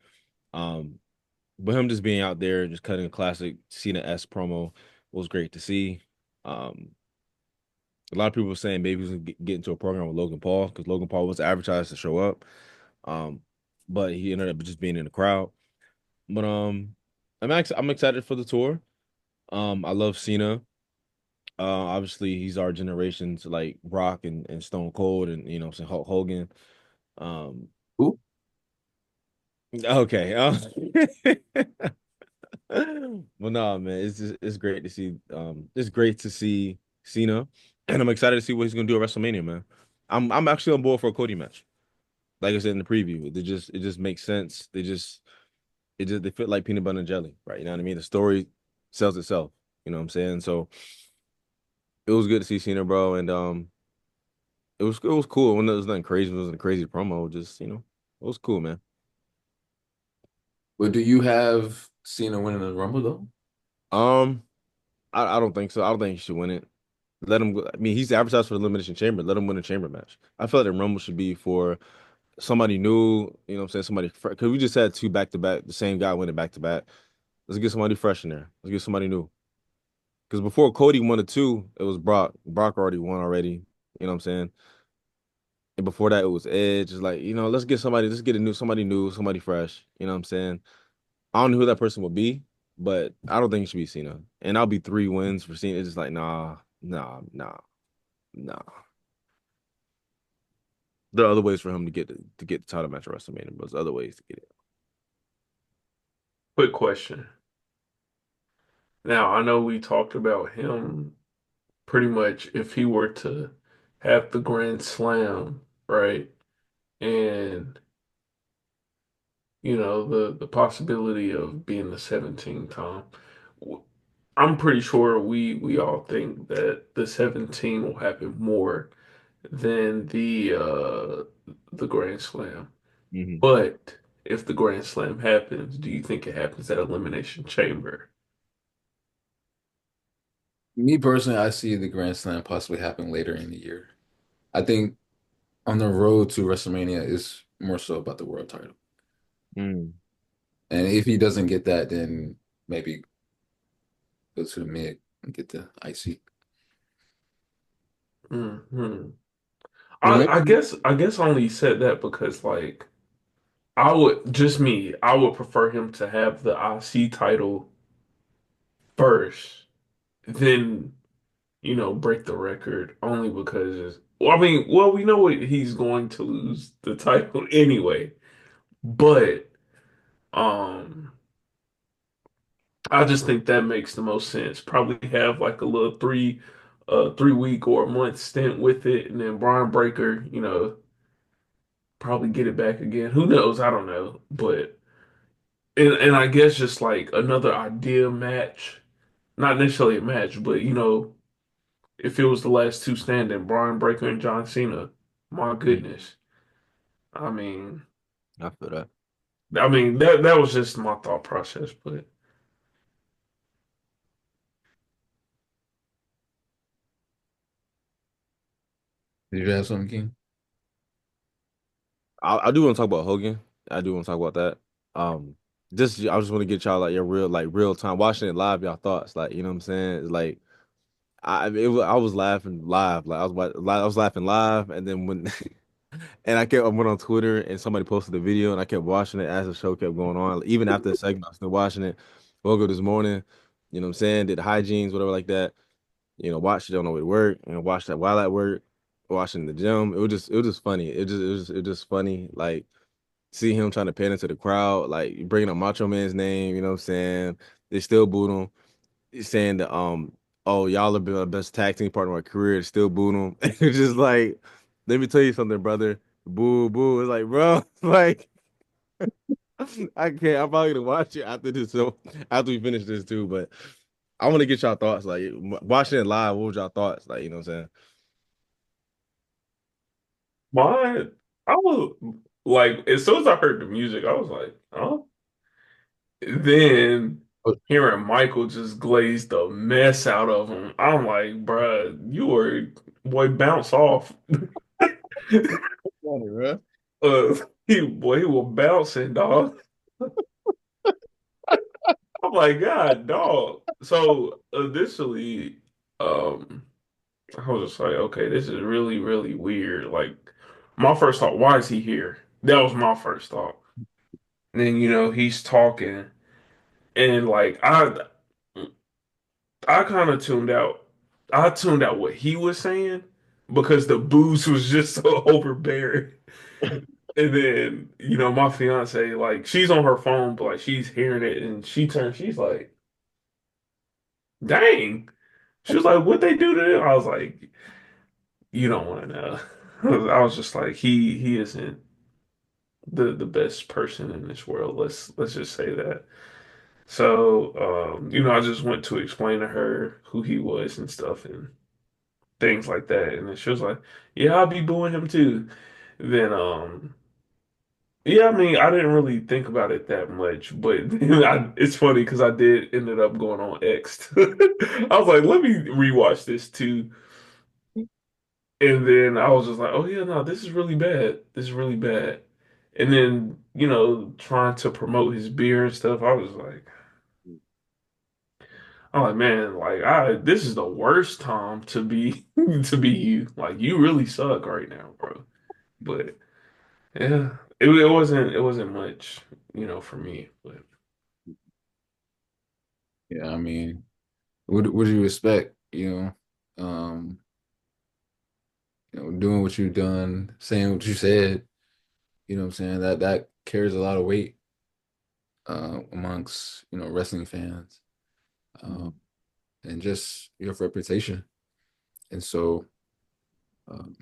Um, but him just being out there, just cutting a classic Cena-esque promo was great to see. Um, a lot of people were saying maybe he was gonna get into a program with Logan Paul because Logan Paul was advertised to show up. Um, but he ended up just being in the crowd. But I'm excited for the tour. I love Cena. Obviously he's our generation's like Rock and Stone Cold and you know what I'm saying Hulk Hogan. Um, Ooh, okay. Well, no, man, it's great to see. It's great to see Cena, and I'm excited to see what he's gonna do at WrestleMania, man. I'm actually on board for a Cody match. Like I said in the preview, it just makes sense. They fit like peanut butter and jelly, right? You know what I mean? The story sells itself. You know what I'm saying? So it was good to see Cena, bro, and it was cool. When it was nothing crazy, it wasn't a crazy promo. Just it was cool, man. but do you have Cena winning the Rumble though? Um, I don't think so. I don't think he should win it. Let him go. I mean, he's advertised for the Elimination Chamber. Let him win a chamber match. I feel like the Rumble should be for somebody new, you know what I'm saying? Somebody, because we just had two back to back, the same guy winning back to back. Let's get somebody fresh in there. Let's get somebody new. Because before Cody won the two, it was Brock. Brock already won already. You know what I'm saying? And before that, it was Edge. It's like, let's get somebody, let's get a somebody new, somebody fresh. You know what I'm saying? I don't know who that person would be, but I don't think it should be Cena. And I'll be 3 wins for Cena. It's just like, nah, nah, nah, nah. There are other ways for him to get the title match at WrestleMania, but there's other ways to get it. Quick question. Now, I know we talked about him pretty much if he were to have the Grand Slam, right? And the possibility of being the 17th time. W- I'm pretty sure we all think that the 17 will happen more than the Grand Slam. Hmm. But if the Grand Slam happens, do you think it happens at Elimination Chamber? Me personally, I see the Grand Slam possibly happen later in the year. I think on the road to WrestleMania is more so about the world title. Mm. And if he doesn't get that, then maybe go to the mid and get the IC. Hmm. But I guess I only said that because like I would just me, I would prefer him to have the IC title first, then break the record only because well, I mean, well, we know what he's going to lose the title anyway, but um I just think that makes the most sense. Probably have like a little 3 week or a month stint with it, and then Braun Breaker, probably get it back again. Who knows? I don't know. But and I guess just like another idea match, not necessarily a match, but if it was the last two standing, Braun Breaker and John Cena, my Mm. goodness. I mean, I feel that. that was just my thought process, but did you have something, King? I do want to talk about Hogan. I do want to talk about that. Um, I just want to get y'all like your real time watching it live. Y'all thoughts, like you know what I'm saying? It's like I was laughing live, like I was laughing live, and then when and I went on Twitter and somebody posted the video, and I kept watching it as the show kept going on. Even after the segment, I was still watching it. Woke up this morning, you know what I'm saying? Did hygienes, whatever like that. Watched it on the way to work, and watched that while at work, watching the gym. It was just funny. It was just funny. Like see him trying to pan into the crowd, like bringing up Macho Man's name, you know what I'm saying? They still booed him. He's saying that oh, y'all have been the best tag team partner of my career, they still booed him. It's just like, let me tell you something, brother. Boo, boo. It's like, bro, like I can't. I'm probably gonna watch it after this, so after we finish this too. But I want to get y'all thoughts. Like watching it live, what was y'all thoughts? Like, you know what I'm saying? my I was like as soon as I heard the music, I was like, oh. Then hearing Michael just glaze the mess out of him, I'm like, bruh, you were boy bounce off. Funny, bro. He was bouncing, dog. I'm like, God, dog. So initially, I was just like, okay, this is really, really weird. Like, my first thought, why is he here? That was my first thought. And then, he's talking, and like, I kind of tuned out. I tuned out what he was saying because the booze was just so overbearing. And then, my fiance, like, she's on her phone, but like, she's hearing it, and she's like, dang. She was like, what they do to them? I was like, you don't want to know. I was just like, he isn't the best person in this world. Let's just say that. So, I just went to explain to her who he was and stuff and things like that. And then she was like, yeah, I'll be booing him too. Then, yeah, I mean, I didn't really think about it that much, but then it's funny because I did ended up going on X. I was like, let me rewatch this too. And then I was just like, oh yeah, no, this is really bad. This is really bad. And then, trying to promote his beer and stuff, I'm like, man, like this is the worst time to be to be you. Like you really suck right now, bro. But yeah, it wasn't much, for me. But Yeah, I mean, what do you expect? Um, doing what you've done, saying what you said. You know what I'm saying? That carries a lot of weight amongst wrestling fans, um, Mhm. and just your reputation. And so, um,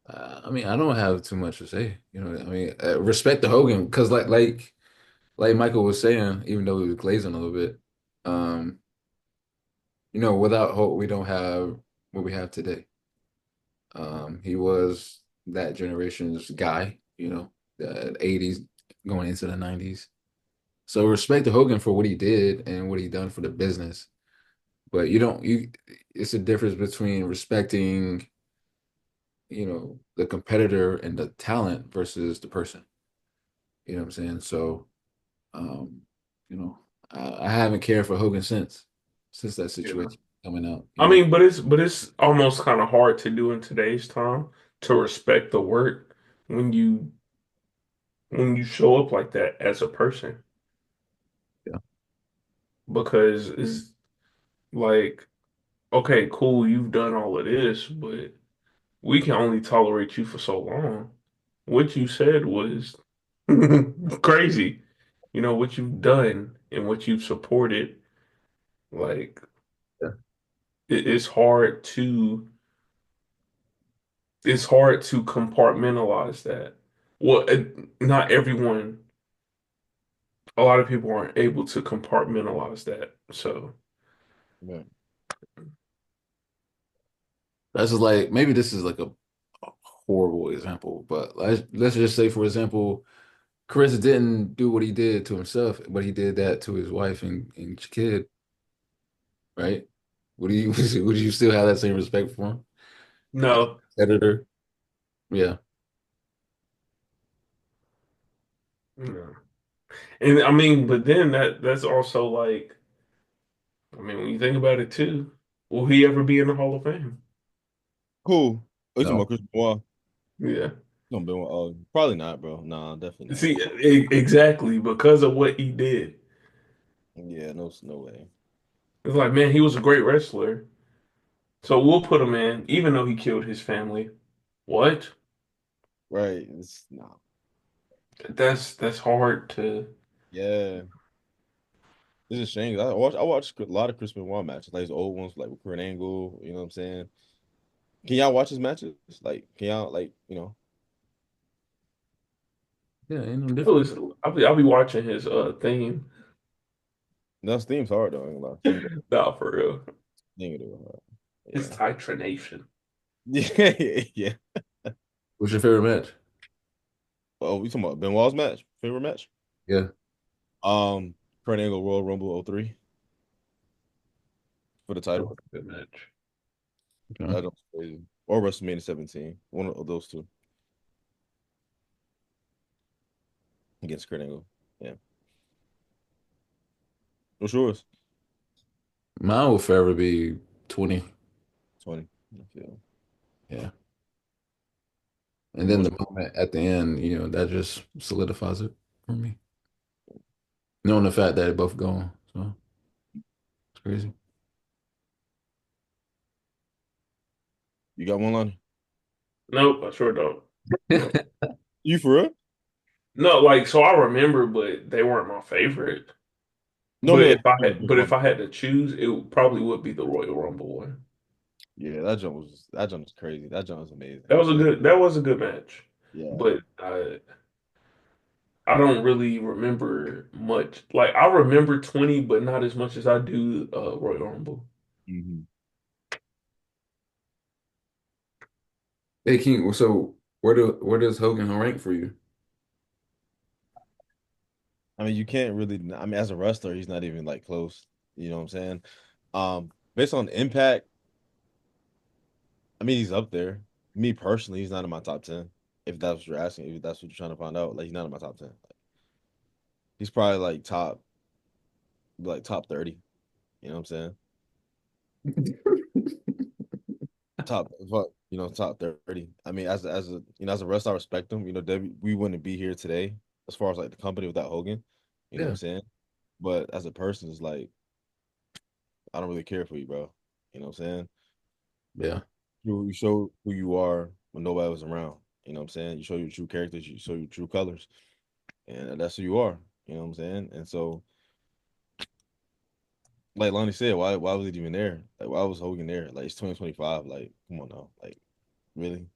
I mean, I don't have too much to say. I mean, respect to Hogan because like Michael was saying, even though he was glazing a little bit, um, without Hope, we don't have what we have today. He was that generation's guy, the 80s going into the 90s. So respect to Hogan for what he did and what he done for the business. But it's a difference between respecting, the competitor and the talent versus the person. You know what I'm saying? So, um, you know, I haven't cared for Hogan since that yeah. situation coming out, I mean, but it's almost kind of hard to do in today's time to respect the work when you show up like that as a person Yeah. because it's like, okay, cool, you've done all of this, but we can only tolerate you for so long. What you said was crazy. What you've done and what you've supported, like Yeah. it's hard to compartmentalize that. Well, not everyone, a lot of people aren't able to compartmentalize that. So, Yeah. That's just like maybe this is like a horrible example, but let's just say, for example, Chris didn't do what he did to himself, but he did that to his wife and kid, right? Would you would you still have that same respect for him? no, Editor? Yeah. no. And I mean, but then that's also like, I mean, when you think about it too, will he ever be in the Hall of Fame? Cool. Oh, you talking No. about Chris Benoit? Yeah. No, Benoit. Oh, probably not, bro. Nah, definitely not. See, exactly because of what he did. Yeah, no way. It's like, man, he was a great wrestler. So we'll put him in, even though he killed his family. What? Right. It's nah. That's hard to. Yeah. It's a shame. I watched a lot of Chris Benoit matches, like his old ones, like with Kurt Angle. You know what I'm saying? Can y'all watch his matches? Like, can y'all Yeah, ain't no different. Listen, I'll be watching his theme. That's theme's hard though. I ain't gonna lie. Theme, Nah, for real. theme do it hard. His Yeah. titranation. Yeah, yeah. What's your favorite match? Oh, we talking about Benoit's match? Favorite match? Yeah. Um, Kurt Angle Royal Rumble '03 for the That title. was a good match. Okay. That was crazy. Or WrestleMania 17. One of those two against Kurt Angle. Yeah. What's yours? Mine will forever be 20. 20. I feel. Yeah. And then What's the moment at the end, that just solidifies it for me. Knowing the fact that they're both gone. So it's crazy. you got one line? Nope, I sure don't. You for real? No, like so I remember, but they weren't my favorite. No, I But mean if like I had, but if I had to choose, probably would be the Royal Rumble one. yeah, that jump was crazy. That jump was That amazing. was a good that was a good match. Yeah. But I don't really remember much. Like I remember 20, but not as much as I do Royal Rumble. Hmm. Hey King, so where does Hogan rank for you? I mean, you can't really. I mean, as a wrestler, he's not even like close. You know what I'm saying? Based on impact, I mean, he's up there. Me personally, he's not in my top 10. If that's what you're asking, if that's what you're trying to find out, like he's not in my top 10. Like, he's probably like top 30. You know what I'm saying? Top fuck, top 30. I mean, as a wrestler, I respect him. We wouldn't be here today as far as like the company without Hogan. You know what I'm Yeah, saying? But as a person, it's like I don't really care for you, bro. You know what I'm saying? yeah, You show who you are when nobody was around. You know what I'm saying? You show your true characters, you show your true colors, and that's who you are. You know what I'm saying? And so, like Lonnie said, why was it even there? Like, why was Hogan there? Like, it's 2025. Like, come on now. Like, really?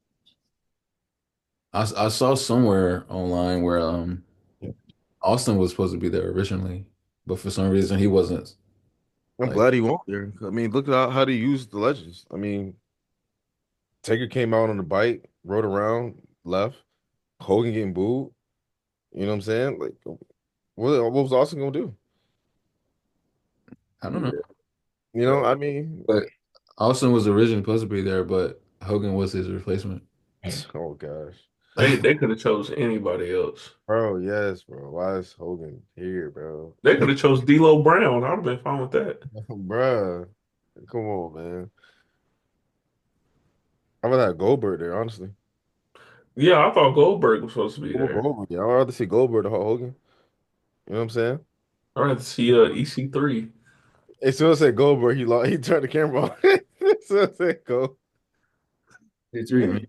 I saw somewhere online where Yeah. Austin was supposed to be there originally, but for some reason he wasn't. I'm Like, glad he went there. I mean, look at how they use the legends. I mean, Taker came out on the bike, rode around, left. Hogan getting booed. You know what I'm saying? Like, what was Austin gonna do? I don't know, I mean, but Austin was originally supposed to be there, but Hogan was his replacement. oh gosh. They could have chose anybody else. Bro, yes, bro. Why is Hogan here, bro? They could have chose D'Lo Brown. I'd have been fine with that. Bruh, come on, man. How about that Goldberg there, honestly? Yeah, I thought Goldberg was supposed to be there. Goldberg, yeah. I'd rather see Goldberg than Hulk Hogan. You know what I'm saying? I'd rather see EC3. As soon as I said Goldberg, he turned the camera on. As soon as I said go. It's three, man.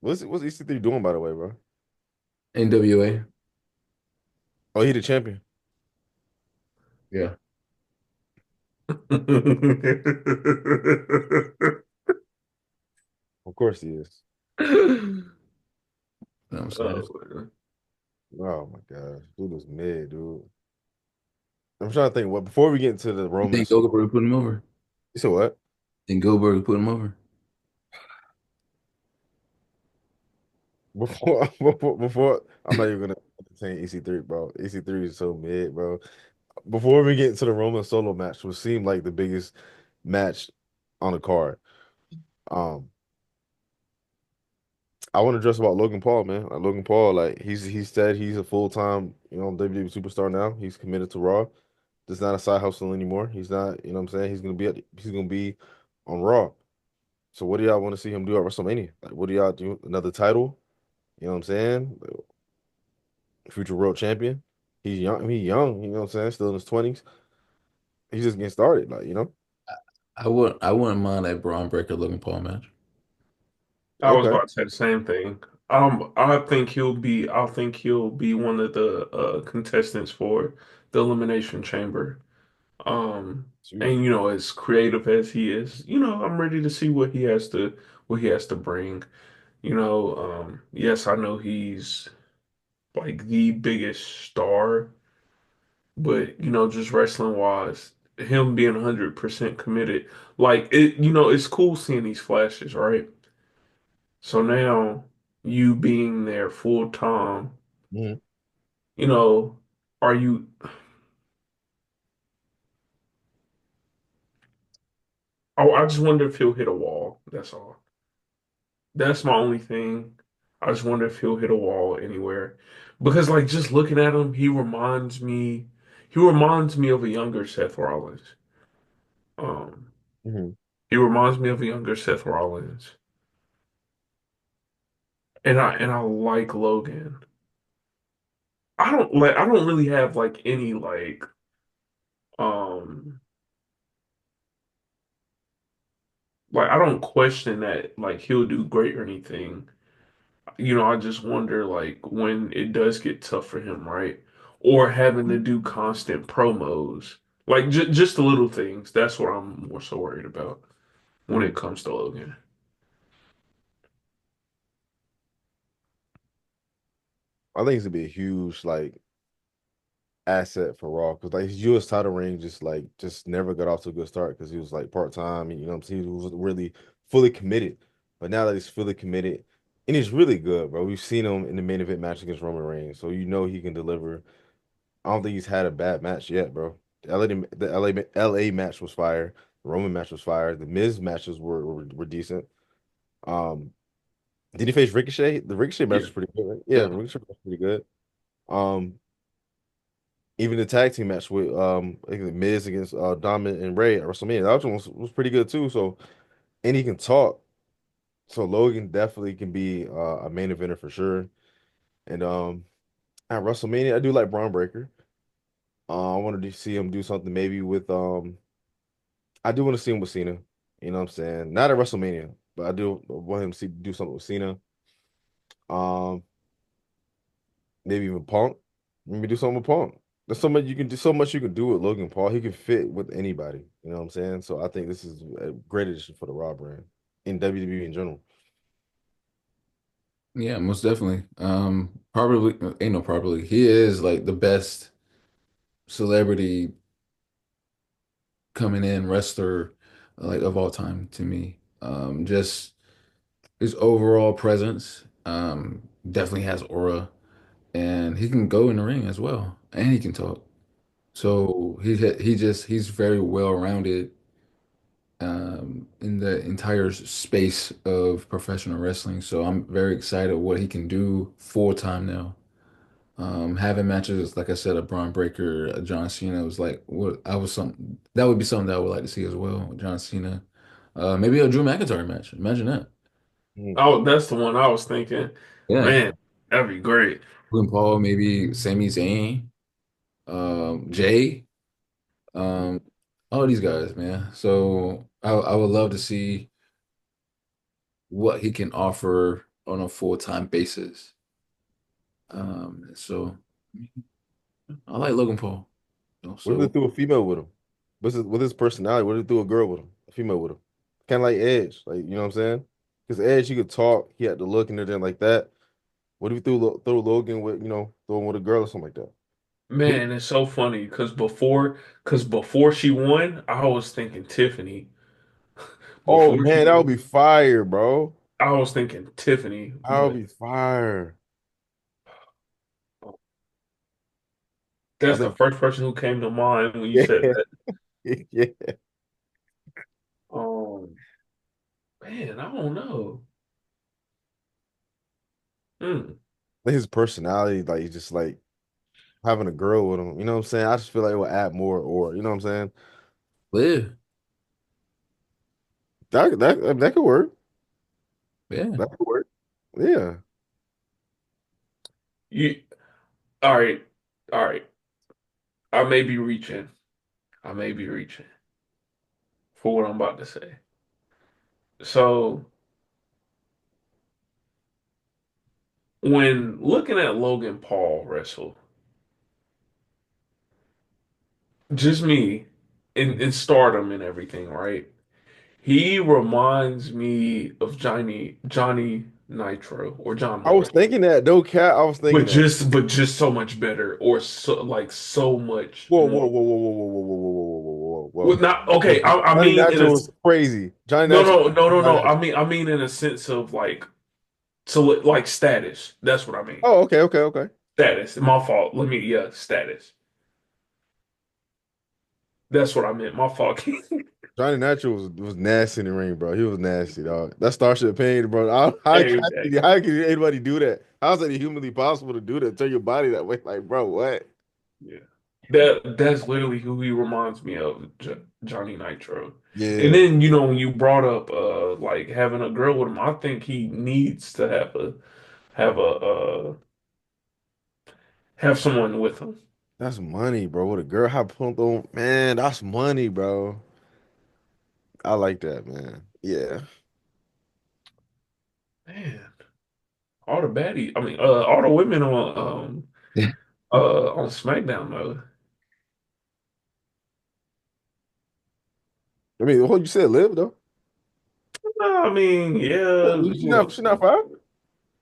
What's EC3 doing, by the way, bro? NWA. Oh, he the champion. Yeah. Of course he is. I'm sorry. Oh, Oh my gosh. Dude was mid, dude. I'm trying to think what before we get into the You Roman and think Solo. Goldberg put him over? You said what? Think Goldberg put him over? Before I'm not even gonna entertain EC3, bro. EC3 is so mid, bro. Before we get into the Roman Solo match, which seemed like the biggest match on the card. Um, I want to address about Logan Paul, man. Like Logan Paul, like he said he's a full-time, WWE superstar now. He's committed to Raw. It's not a side hustle anymore. He's not, you know what I'm saying? He's gonna be on Raw. So what do y'all want to see him do at WrestleMania? Like what do y'all do? Another title? You know what I'm saying? Future world champion. He's young, you know what I'm saying? Still in his 20s. He's just getting started, like. I wouldn't mind that Braun Breaker Logan Paul match. I was Okay. about to say the same thing. I think he'll be one of the contestants for the Elimination Chamber. Shoot. And as creative as he is, I'm ready to see what he has to bring. Yes, I know he's like the biggest star, but just wrestling wise, him being 100% committed, like it's cool seeing these flashes, right? So now you being there full time, Mhm. you know, are you? I just wonder if he'll hit a wall. That's all. That's my only thing. I just wonder if he'll hit a wall anywhere. Because like just looking at him, he reminds me of a younger Seth Rollins. Um, Mhm. he reminds me of a younger Seth Rollins. And I like Logan. I don't really have like any um I don't question that like he'll do great or anything. I just wonder like when it does get tough for him, right? Or having to do constant promos. Like just the little things. That's what I'm more so worried about when Mhm. it comes to Logan. I think it's gonna be a huge like asset for Raw because like his U.S. title reign just never got off to a good start because he was like part time. You know what I'm saying? He was really fully committed. But now that he's fully committed, and he's really good, bro. We've seen him in the main event match against Roman Reigns, so you know he can deliver. I don't think he's had a bad match yet, bro. The LA match was fire. The Roman match was fire. The Miz matches were decent. Um, did he face Ricochet? The Ricochet match Yeah, was pretty good, right? Yeah, yeah. the Ricochet match was pretty good. Um, even the tag team match with I think Miz against Dominant and Ray at WrestleMania, that one was pretty good too. So and he can talk. So Logan definitely can be a main eventer for sure. And at WrestleMania, I do like Braun Breaker. I wanted to see him do something maybe with I do want to see him with Cena. You know what I'm saying? Not at WrestleMania, but I do want him to do something with Cena. Um, maybe even Punk. Maybe do something with Punk. There's so much you can do. So much you can do with Logan Paul. He can fit with anybody. You know what I'm saying? So I think this is a great addition for the Raw brand in WWE in general. Yeah, most definitely. Probably ain't no probably. He is like the best celebrity coming in wrestler like of all time to me. Just his overall presence, definitely has aura, and he can go in the ring as well, and he can talk. So he's very well rounded in the entire space of professional wrestling. So I'm very excited what he can do full time now. Having matches, like I said, a Braun Breaker, a John Cena was like what I was something that would be something that I would like to see as well. John Cena, maybe a Drew McIntyre match. Imagine that. Mm. Oh, that's the one I was thinking. Yeah, Man, that'd be great. Logan Paul, maybe Sami Zayn, Jay, um, all these guys, man. So I would love to see what he can offer on a full-time basis. So I like Logan Paul. What if they So threw a female with him? With his personality? What if they threw a girl with him? A female with him? Kind of like Edge, like you know what I'm saying? Because Edge, he could talk, he had the look and everything like that. What if we throw Logan with throw him with a girl or something like that? Man, it's so funny because before she won, I was thinking Tiffany. Oh Before she man, that would won, be fire, bro. I was thinking Tiffany, That would but be fire. I that's the think, first person who came to mind when you yeah, said that. yeah. I Um, man, I don't know. Hmm. think his personality, like he's just like having a girl with him. You know what I'm saying? I just feel like it would add more, or you know what I'm saying? live, That could work. yeah. That could work. Yeah. You all right, all right. I may be reaching. I may be reaching for what I'm about to say. So when looking at Logan Paul wrestle, just me in stardom and everything, right? He reminds me of Johnny Nitro or John I was Morrison, thinking that. No cat. I was but thinking that. just so much better or so much Whoa, whoa, more. whoa, whoa, whoa, whoa, whoa, whoa, whoa, whoa, whoa, whoa, Well, not whoa. okay. I Johnny mean in a Nacho was crazy. Johnny no Nacho. no no no Johnny no. Nacho. I mean in a sense of like so like status. That's what I mean. Oh, okay, okay, okay. Status. My fault. Let me yeah status. That's what I meant. My fault. Johnny Nacho was nasty in the ring, bro. He was nasty, dog. That Starship Pain, bro. Hey, How can anybody do that? How's it humanly possible to do that? Turn your body that way, like, bro, what? yeah. That's literally who he reminds me of, Johnny Nitro. And Yeah, then, when you brought up like having a girl with him, I think he needs to have someone with him. that's money, bro. With a girl, how pumped on, man, that's money, bro. I like that, man. Yeah. Man, all the baddies. I mean, all the women on SmackDown though. I mean, what you said, live though. No, I mean, yeah, She not fire.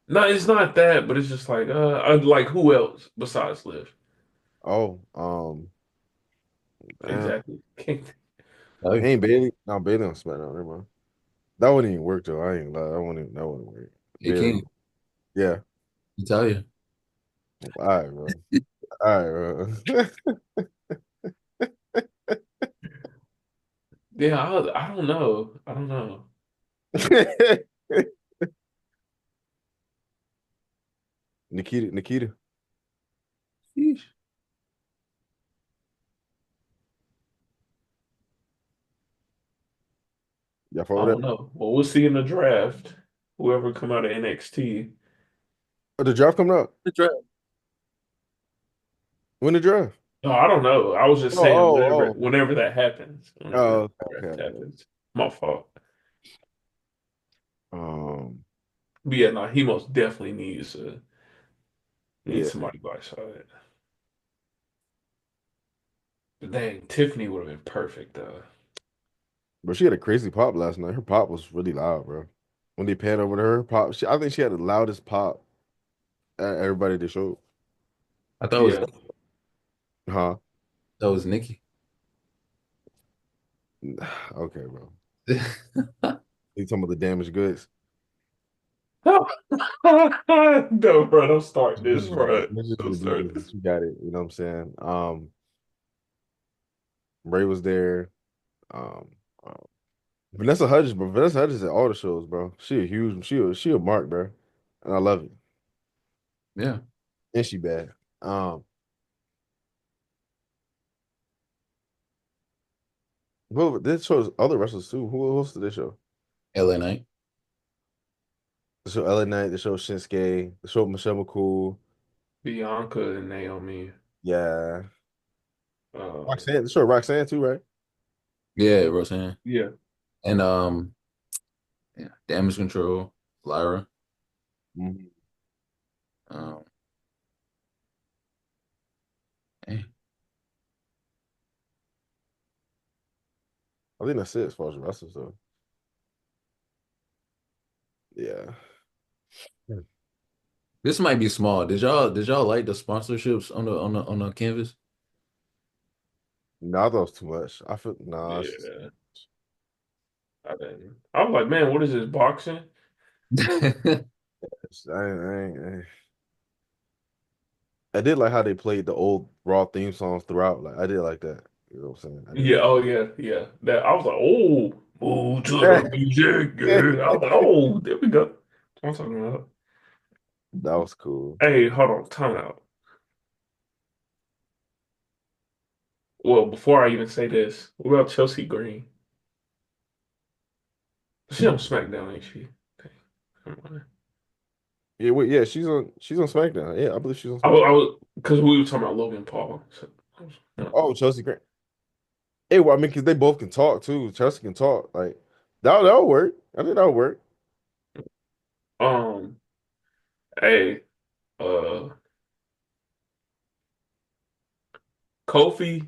no, it's not that, but it's just like like who else besides Liv? Oh, damn. Exactly. Can't- Oh, Ain't Bailey. No, Bailey on SmackDown. Never mind. That wouldn't even work though. I ain't lie. That wouldn't work. it Bailey. can. Yeah. Italian. All right, bro. All right, bro. Yeah, I don't know. I don't know. Nikita. Sheesh. Y'all fuck I with don't that? know. Well, we'll see in the draft. Whoever come out of NXT. Oh, the draft coming up. The draft. When the draft? No, I don't know. I was just Oh, saying oh, whenever that happens. oh. Whenever Oh, the okay, draft okay. happens. My fault. Um, But yeah, no, he most definitely yeah, needs somebody by his side. But dang, Tiffany would have been perfect though. but she had a crazy pop last night. Her pop was really loud, bro. When they panned over to her pop, I think she had the loudest pop at everybody they showed. I thought it was Yeah. Huh? that was Nikki. Okay, bro. You talking about the damaged goods? No, bro, don't start this, bro. This is Don't the start divas, this. but you got it. You know what I'm saying? Ray was there. Um, uh, Vanessa Hudgens, bro. Vanessa Hudgens at all the shows, bro. She a huge, she a mark, bro, and I love it. Yeah. And she bad. Um, well, this shows other wrestlers too. Who else did they show? LA Knight. They show LA Knight. They show Shinsuke. They show Michelle McCool. Bianca and Naomi. Yeah, Um, Roxanne. They show Roxanne too, right? Yeah, Roseanne. yeah. And yeah, Damage Control, Lyra. Mhm. Um, eh. I think that's it as far as wrestlers though. Yeah. This might be small. Did y'all like the sponsorships on the canvas? No, I thought it was too much. I feel nah. Yeah. I didn't. I was like, man, what is this boxing? I did like how they played the old Raw theme songs throughout. Like I did like that. You know what I'm saying? I did. Yeah, oh yeah, yeah. That I was like, oh, move to the music. Yeah. I was like, oh, there we go. That's what I'm talking about. That was cool. Hey, hold on, time out. Well, before I even say this, what about Chelsea Green? She on SmackDown, ain't she? Dang, come on. Yeah, wait, yeah, she's on SmackDown. Yeah, I believe she's on I SmackDown. was because we were talking about Logan Paul. So, Oh, Chelsea Grant. Hey, well, I mean, because they both can talk too. Chelsea can talk. Like that'll work. I think that'll work. um, hey, uh, Kofi,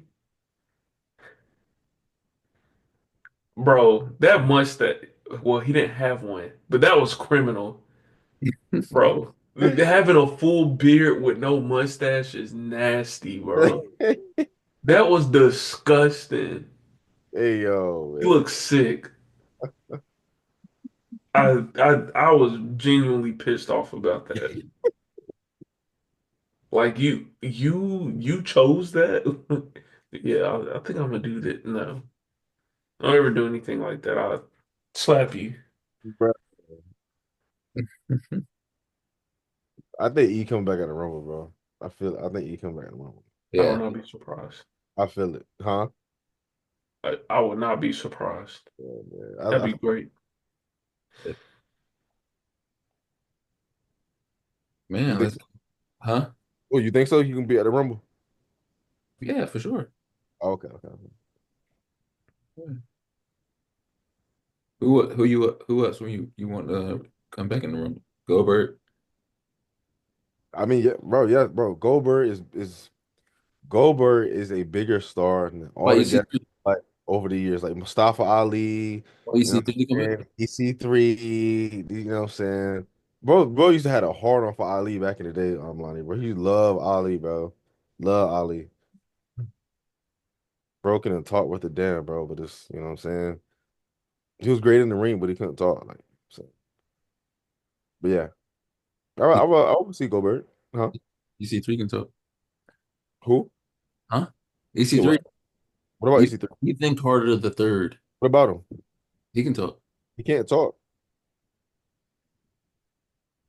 bro, that mustache. Well, he didn't have one, but that was criminal, bro. Having a full beard with no mustache is nasty, bro. That was disgusting. Hey yo, He man. looked sick. I was genuinely pissed off about that. Like you chose that? Yeah, I think I'm gonna do that. No, I don't ever do anything like that. I'll slap you. Bro, I think E coming back at the Rumble, bro. I think E coming back at the Rumble. I would Yeah. not be surprised. I feel it. Huh? I would not be surprised. Yeah, man. That'd be great. You Man, think let's huh? oh, you think so? You can be at the Rumble? Yeah, for sure. Oh, okay. Yeah. Who else when you want to come back in the room? Goldberg. I mean, yeah, bro. Goldberg is a bigger star than Why all you the see guys like over the years, like Mustafa Ali, why you you know see what three I'm come back? saying? EC3, you know what I'm saying? Bro used to have a hard on for Ali back in the day, Lonnie, bro. He love Ali, bro. Love Ali. Broken and talk with the damn, bro. But it's, you know what I'm saying? He was great in the ring, but he couldn't talk. Like, so, but yeah. All right, I will see Goldberg. Huh? EC3 can talk. Who? Huh? Yeah, EC3. what about EC3? Ethan Carter the third. What about him? He can talk. He can't talk.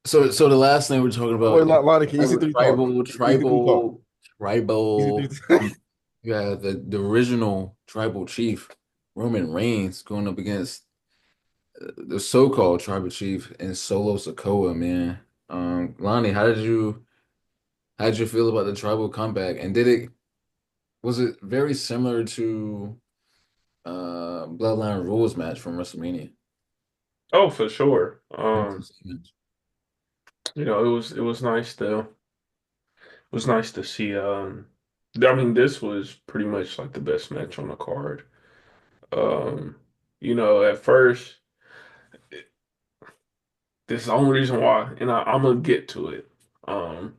So the last thing we're talking Wait, about is Lonnie, can tribal, EC3 talk? EC3 talk. tribal. EC3. Yeah, the original tribal chief Roman Reigns going up against the so-called tribal chief and Solo Sikoa, man. Lonnie, how did you feel about the tribal comeback? And did it was it very similar to Bloodline Rules match from WrestleMania? Oh, for sure. It It was nice to see. I mean, this was pretty much like the best match on the card. Um, at first, this is the only reason why, and I'm gonna get to it. Um,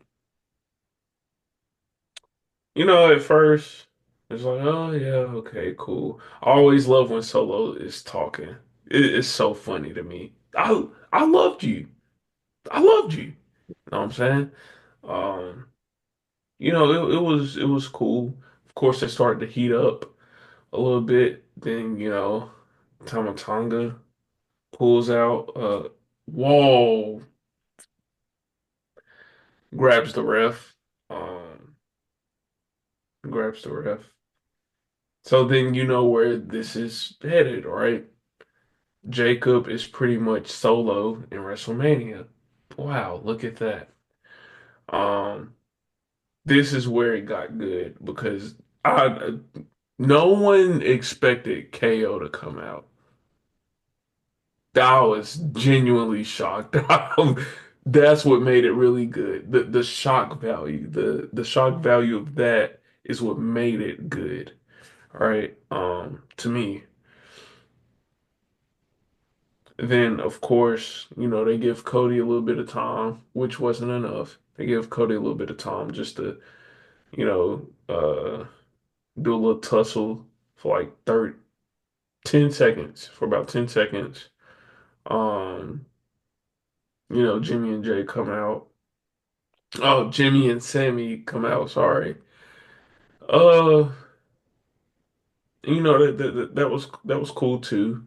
at first, it's like, oh yeah, okay, cool. I always love when Solo is talking. It's so funny to me. I loved you. I loved you. You know what I'm saying? Um, it was cool. Of course, they started to heat up a little bit. Then, Tama Tonga pulls out whoa, grabs the ref. Um, grabs the ref. So then you know where this is headed, right? Jacob is pretty much solo in WrestleMania. Wow, look at that. Um, this is where it got good because I no one expected KO to come out. I was genuinely shocked. That's what made it really good. The shock value, the shock value of that is what made it good. All right. To me. Then of course, they give Cody a little bit of time, which wasn't enough. They give Cody a little bit of time just to, you know, uh do a little tussle for like 10 seconds, for about 10 seconds. Um, Jimmy and Jay come out. Oh, Jimmy and Sammy come out, sorry. Uh, that was cool too.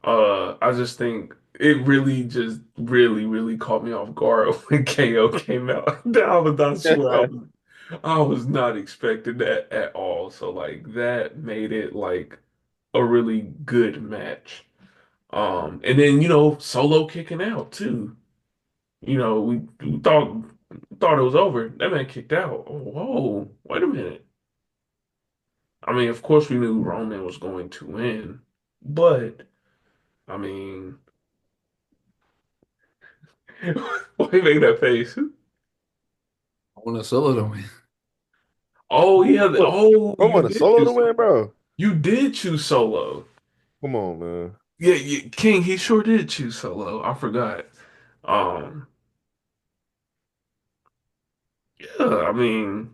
I just think it really just really, really caught me off guard when KO came out. I swear I was not expecting that at all. So like that made it like a really good match. And then Solo kicking out too. We thought it was over. That man kicked out. Oh, whoa, wait a minute. I mean, of course we knew Roman was going to win, but I mean, why you make that face? I want a Solo to win. Oh yeah. What? Oh, I want a solo to win, bro. You did choose Solo. Come on, man. Yeah, yeah, King. He sure did choose Solo. I forgot. Um, yeah. I mean,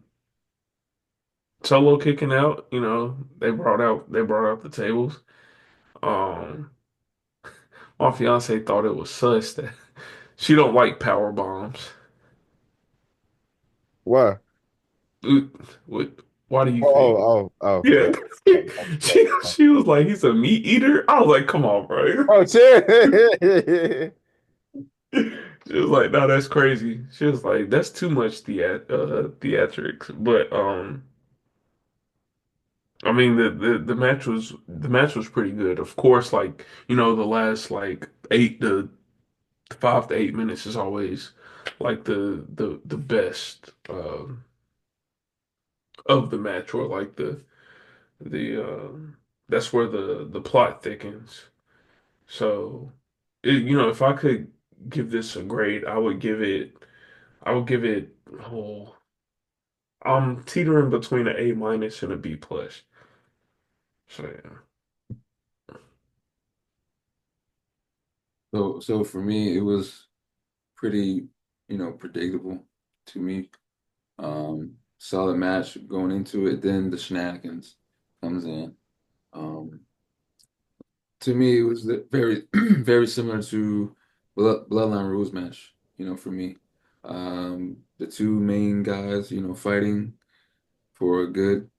Solo kicking out. They brought out the tables. Um, my fiance thought it was sus that she don't like power bombs. Why? What? Why do you think? Oh. Yeah. She was like, he's a meat eater. I was like, come on, bro. Oh, shit. She was like, no, that's crazy. She was like, that's too much theatrics. But I mean the match was pretty good. Of course, like, the last like 5 to 8 minutes is always like the best of the match, or like the that's where the plot thickens. So, if I could give this a grade, I would give it, oh, I'm teetering between an A minus and a B plus. So yeah. So for me, it was pretty, predictable to me. Solid match going into it. Then the shenanigans comes in. Um, to me, it was very, very similar to Bloodline Rules match. For me, the two main guys, fighting for a good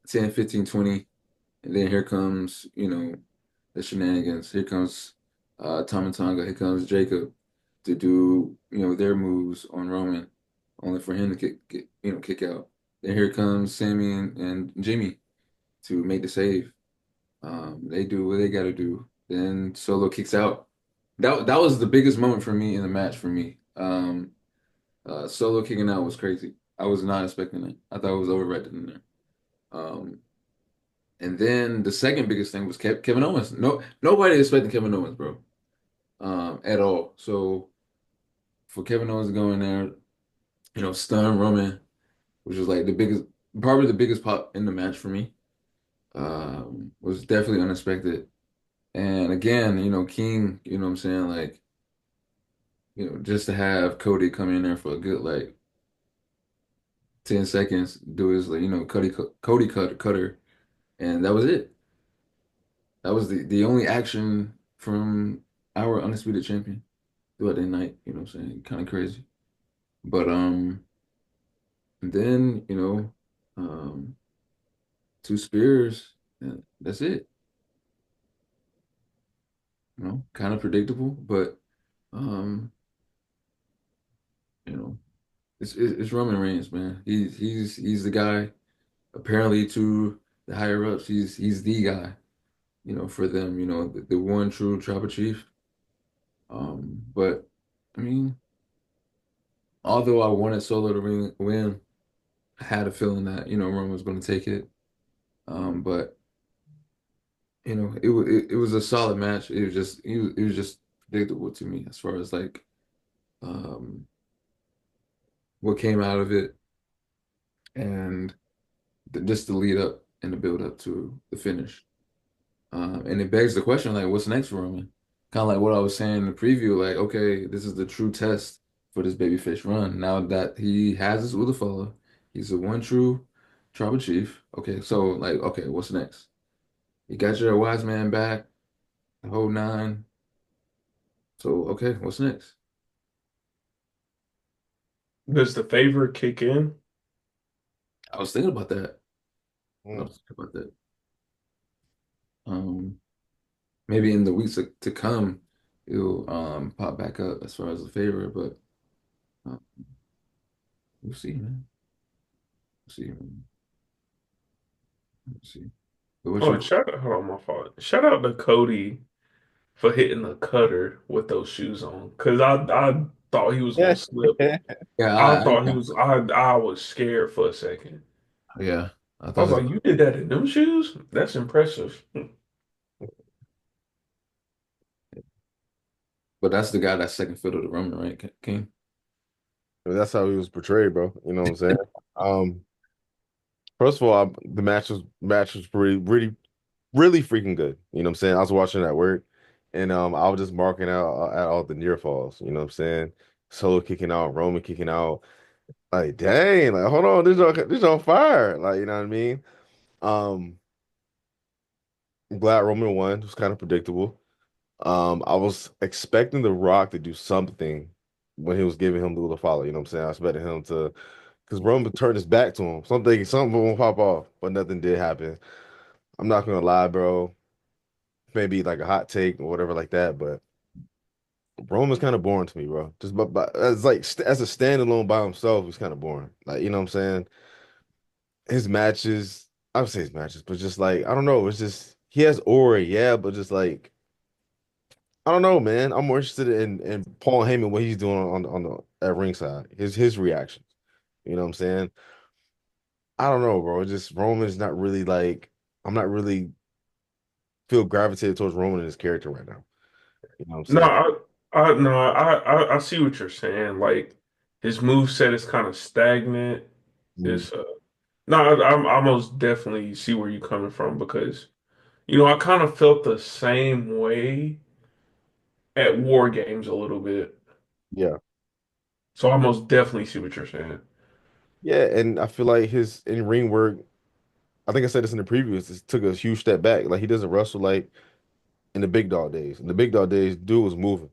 10, 15, 20, and then here comes, the shenanigans. Here comes Tama Tonga. Here comes Jacob to do, their moves on Roman, only for him to kick out. Then here comes Sammy and Jimmy to make the save. They do what they got to do. Then Solo kicks out. That was the biggest moment for me in the match for me. Solo kicking out was crazy. I was not expecting it. I thought it was overrated in there. Um, and then the second biggest thing was Kevin Owens. No, nobody expected Kevin Owens, bro, at all. So for Kevin Owens to go in there, stun Roman, which was like probably the biggest pop in the match for me, was definitely unexpected. And again, King, you know what I'm saying? Like, just to have Cody come in there for a good, like, 10 seconds, do his, like, Cody cutter, and that was it. That was the only action from our undisputed champion throughout the night, you know what I'm saying? Kind of crazy. But, then, two spears, and that's it. Kind of predictable, but, um, you know, it's Roman Reigns, man. He's the guy. Apparently, to the higher ups, he's the guy. For them, the one true tribal chief. But I mean, although I wanted Solo to win, I had a feeling that Roman was going to take it. But it was a solid match. It was just predictable to me as far as like um what came out of it and just the lead up and the build up to the finish. And it begs the question, like, what's next for Roman? Kind of like what I was saying in the preview, like, okay, this is the true test for this babyface run. Now that he has his Udafollow, he's the one true tribal chief. Okay, so like, okay, what's next? You got your wise man back, the whole nine. So, okay, what's next? Does the favor kick in? I was thinking about that. I Mm. was thinking about that. Um, Maybe in the weeks to come, it'll pop back up as far as the favorite, but uh, we'll see, man. We'll see, man. We'll see. But what's Oh, your and shout out, hold on, my fault. Shout out to Cody for hitting the cutter with those shoes on, because I thought he was gonna Yeah. slip. Yeah, I thought he was. I was scared for a second. yeah, I I thought was that, like, "You did that in them shoes? That's impressive." but that's the guy that's second fiddle to Roman, right, King? That's how he was portrayed, bro. You know what I'm saying? Um, First of all, the match was really freaking good. You know what I'm saying? I was watching it at work, and I was just marking out at all the near falls. You know what I'm saying? Solo kicking out, Roman kicking out. Like, dang, like hold on, this on fire. Like, you know what I mean? Um, I'm glad Roman won. It was kind of predictable. I was expecting The Rock to do something when he was giving him the follow. You know what I'm saying? I expected him to, because Roman turned his back to him. Something won't pop off, but nothing did happen. I'm not gonna lie, bro. Maybe like a hot take or whatever like that, but Roman's kind of boring to me, bro. Just but as like as a standalone by himself, he's kind of boring. Like, you know what I'm saying? His matches, I would say his matches, but just like I don't know, it's just he has aura, yeah, but just like I don't know, man. I'm more interested in Paul Heyman, what he's doing on the at ringside, his reactions. You know what I'm saying? I don't know, bro. Just Roman's not really like I'm not really feel gravitated towards Roman and his character right now. You know what I'm No, saying? I see what you're saying. Like his move set is kind of stagnant. Mm. It's no, I most definitely see where you're coming from because I kind of felt the same way at War Games a little bit. Yeah. So I most definitely see what you're saying. Yeah, and I feel like his in ring work, I think I said this in the previous, it took a huge step back. Like he doesn't wrestle like in the big dog days. In the big dog days, dude was moving.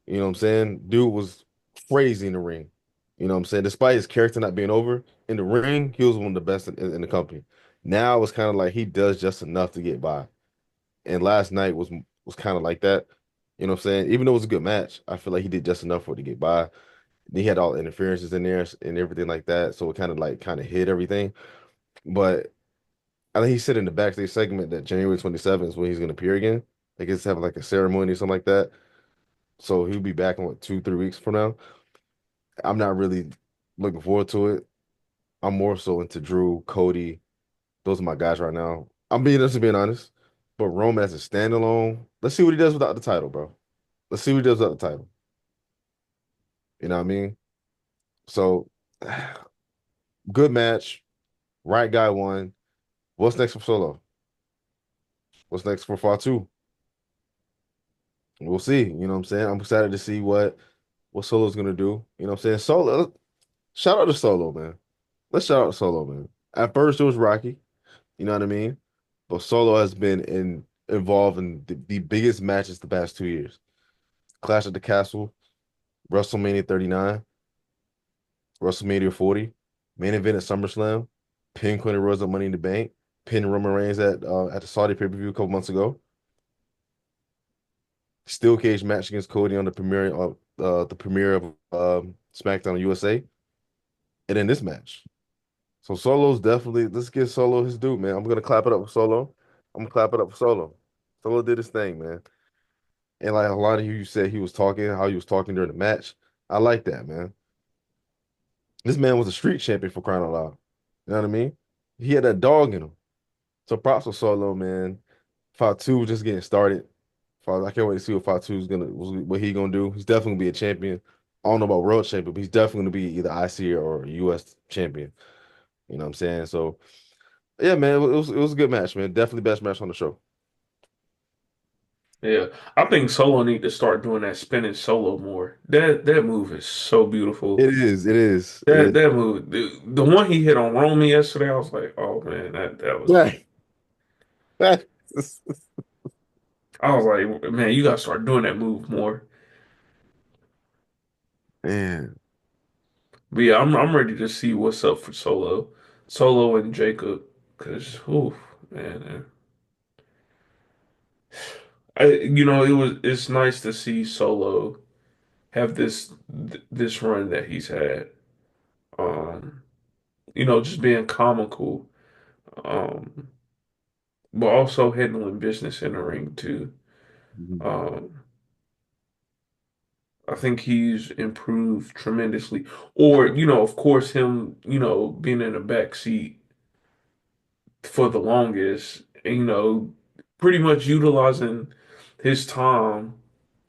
You know what I'm saying? Dude was crazy in the ring. You know what I'm saying? Despite his character not being over, in the ring, he was one of the best in the company. Now it's kind of like he does just enough to get by. And last night was kind of like that. You know what I'm saying? Even though it was a good match, I feel like he did just enough for it to get by. He had all the interferences in there and everything like that, so it kind of hid everything. But I think he said in the backstage segment that January 27th is when he's gonna appear again. Like it's having like a ceremony or something like that. So he'll be back in what 2, 3 weeks from now. I'm not really looking forward to it. I'm more so into Drew, Cody. Those are my guys right now. I'm being honest. But Roman as a standalone, let's see what he does without the title, bro. Let's see what he does without the title. You know what I mean? So good match. Right guy won. What's next for Solo? What's next for Fatu? We'll see. You know what I'm saying? I'm excited to see what Solo's gonna do. You know what I'm saying? Solo, shout out to Solo, man. Let's shout out to Solo, man. At first it was Rocky, you know what I mean? But Solo has been involved in the biggest matches the past 2 years. Clash at the Castle, WrestleMania 39, WrestleMania 40, main event at SummerSlam, pin Quinn Rose at Money in the Bank, pin Roman Reigns at the Saudi pay-per-view a couple months ago. Steel cage match against Cody on the premiere of SmackDown USA, and then this match. So Solo's definitely let's give Solo his due, man. I'm gonna clap it up for Solo. I'm gonna clap it up for Solo. Solo did his thing, man. And like a lot of you said, he was talking how he was talking during the match. I like that, man. This man was a street champion for crying out loud. You know what I mean? He had that dog in him. So props for Solo, man. Fatu just getting started. I can't wait to see what Fatu's what he gonna do. He's definitely gonna be a champion. I don't know about world champion, but he's definitely gonna be either IC or US champion. You know what I'm saying? So yeah, man, it was a good match, man. Definitely best match on the show. Yeah, I think Solo need to start doing that spinning solo more. That move is so beautiful. It is, it is. That move, the one he hit on Roman yesterday, I was like, oh man, that was. Yeah. I was like, man, you gotta start doing that move more. Man, But yeah, I'm ready to see what's up for Solo and Jacob, because oof, man, it's nice to see Solo have this run that he's had. Um, just being comical, um, but also handling business in the ring too. Um, I think he's improved tremendously. Or, of course, him, being in the back seat for the longest, and, pretty much utilizing his time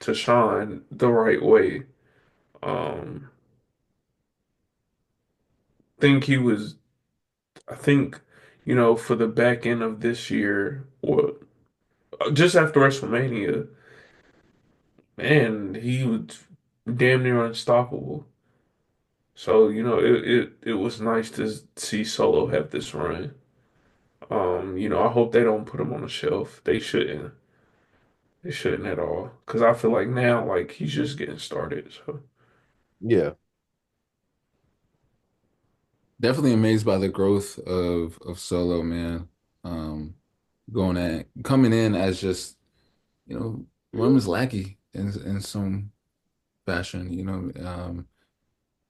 to shine the right way. Um, think he was, I think, for the back end of this year, or just after WrestleMania, man, he was damn near unstoppable. So, it was nice to see Solo have this run. I hope they don't put him on the shelf. They shouldn't. They shouldn't at all. Because I feel like now, like, he's just getting started. So, yeah, Definitely amazed by the growth of Solo, man. Um, coming in as just, Roman's lackey in some fashion,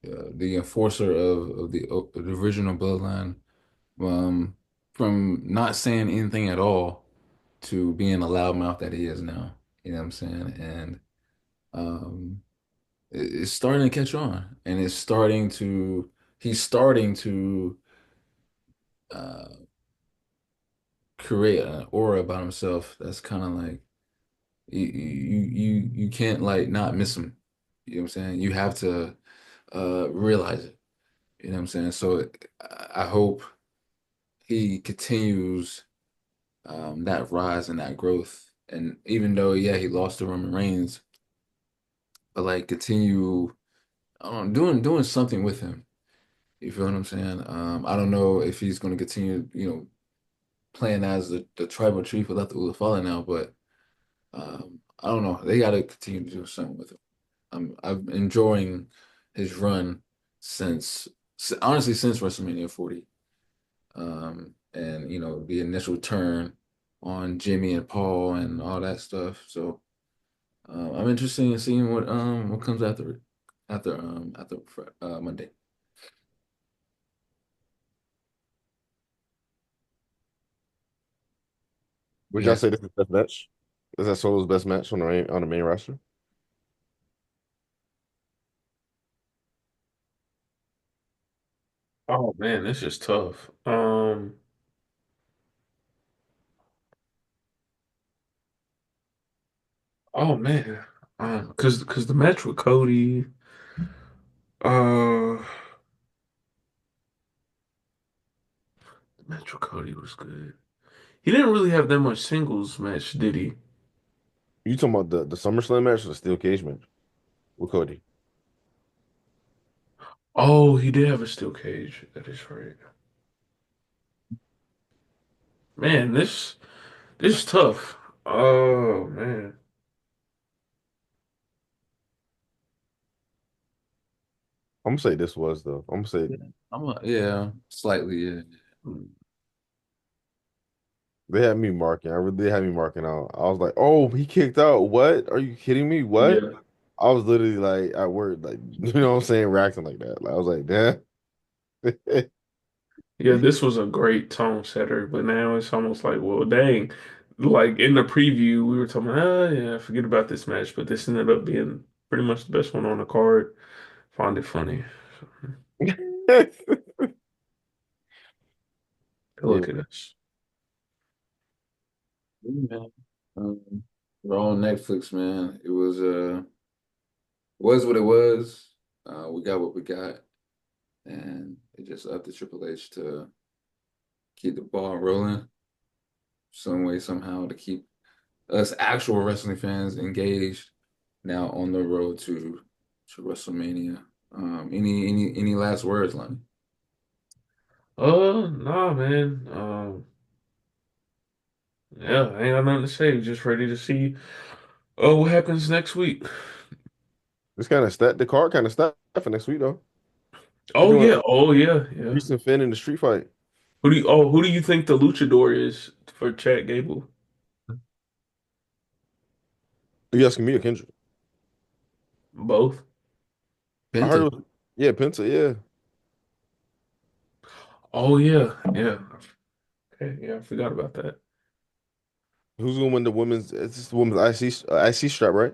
the enforcer of the original bloodline, um, from not saying anything at all to being a loudmouth that he is now. You know what I'm saying? And um, it's starting to catch on, and he's starting to uh, create an aura about himself that's kind of like you can't like not miss him. You know what I'm saying? You have to realize it. You know what I'm saying? So I hope he continues that rise and that growth. And even though, yeah, he lost to Roman Reigns, but like continue doing something with him. You feel what I'm saying? I don't know if he's going to continue, playing as the tribal chief without the Ulafale now, but I don't know. They got to continue to do something with him. I'm enjoying his run honestly since WrestleMania 40. And the initial turn on Jimmy and Paul and all that stuff. So I'm interested in seeing what comes after Monday. Would You y'all guys, say this is the best match? Is that Solo's best match on the main roster? Oh man, this is tough. Oh man, cause the match with Cody, uh, the match with Cody was good. He didn't really have that much singles match, did he? You talking about the SummerSlam match or the steel cage match with Cody? Oh, he did have a steel cage. That is right. Man, this is tough. Oh man. I'm gonna say this was though. I'm gonna say yeah, slightly, yeah. they had me marking. I really had me marking out. I was like, oh, he kicked out. What? Are you kidding me? What? Yeah. I was literally like at work, like you know what I'm saying, reacting like that. Like, I was like, damn. Yeah, this was a great tone setter, but now it's almost like, well, dang. Like in the preview, we were talking, yeah, forget about this match, but this ended up being pretty much the best one on the card. Find it funny. Yeah, Look at us. Yeah. Um, we're on Netflix, man. It was what it was. We got what we got, and it just up to Triple H to keep the ball rolling some way somehow to keep us actual wrestling fans engaged now on the road to WrestleMania. Any last words, Lonnie? Nah, man. Yeah, I ain't got nothing to say. Just ready to see what happens next week. it's kind of stat the card kind of stat for next week though. We're Oh doing yeah, oh yeah, yeah. Reese and Finn in the street fight. Who do you think the luchador is for Chad Gable? Are you asking me or Kendrick? Both. I heard Penta. it was, yeah, Penta, yeah. Oh yeah, yeah. Okay, yeah, I forgot about that. Who's gonna win the women's? It's just the women's IC strap, right?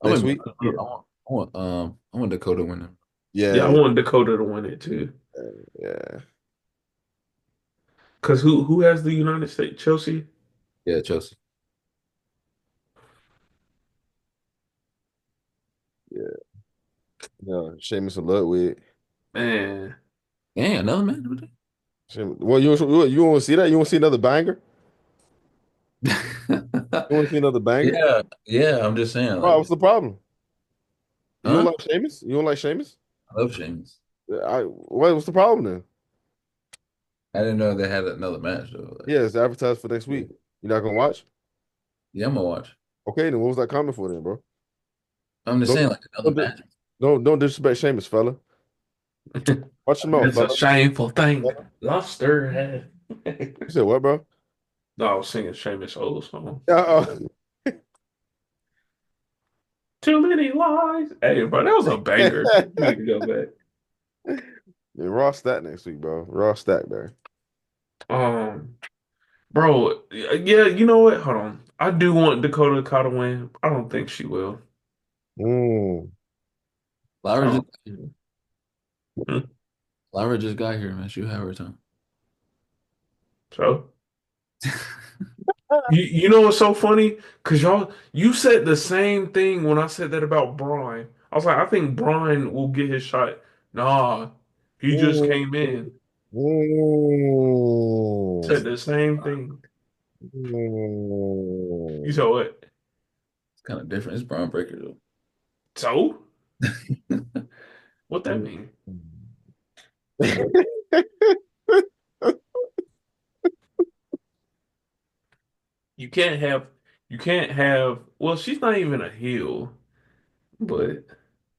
I'm Next a, week. Yeah. I want Dakota winning. Yeah, I Yeah, want Dakota to win it too. yeah, Cause who has the United States? Chelsea? Yeah, Chelsea. yeah. No, Sheamus and Ludwig. Man. Yeah, another man. Well, you want to see that? You want to see another banger? You want to see another banger? Yeah, yeah. I'm just saying, Bro, like, what's the problem? You don't huh? like Sheamus? You don't like Sheamus? I love Sheamus. What's the problem then? I didn't know they had another match though. Like, Yeah, it's advertised for next yeah, week. You're not gonna watch? yeah, I'm gonna watch. Okay, then what was that comment for then, bro? I'm just Don't saying, like, another don't match. don't disrespect Sheamus, fella. Watch your mouth, That's a fella. shameful thing. You Lost her head. said what, bro? No, I was singing Seamus old song. Yeah, Too many lies. Hey, bro, that was a banger. You need to go back. yeah, Raw stat next week, bro. Raw stat there. Um, bro, yeah, you know what? Hold on. I do want Dakota Kai to win. I don't think she will. Mm. Lyra I just, don't. Hmm. Lyra just got here, man. She'll have her time. So, you know what's so funny? Because you said the same thing when I said that about Brian. I was like, I think Brian will get his shot. Nah, he just Mm. came in. Said Mm. the same thing. You Mm. saw it. It's kind of different. It's Braun Breaker though. So, what that mean? You can't have, you can't have, well, she's not even a heel, but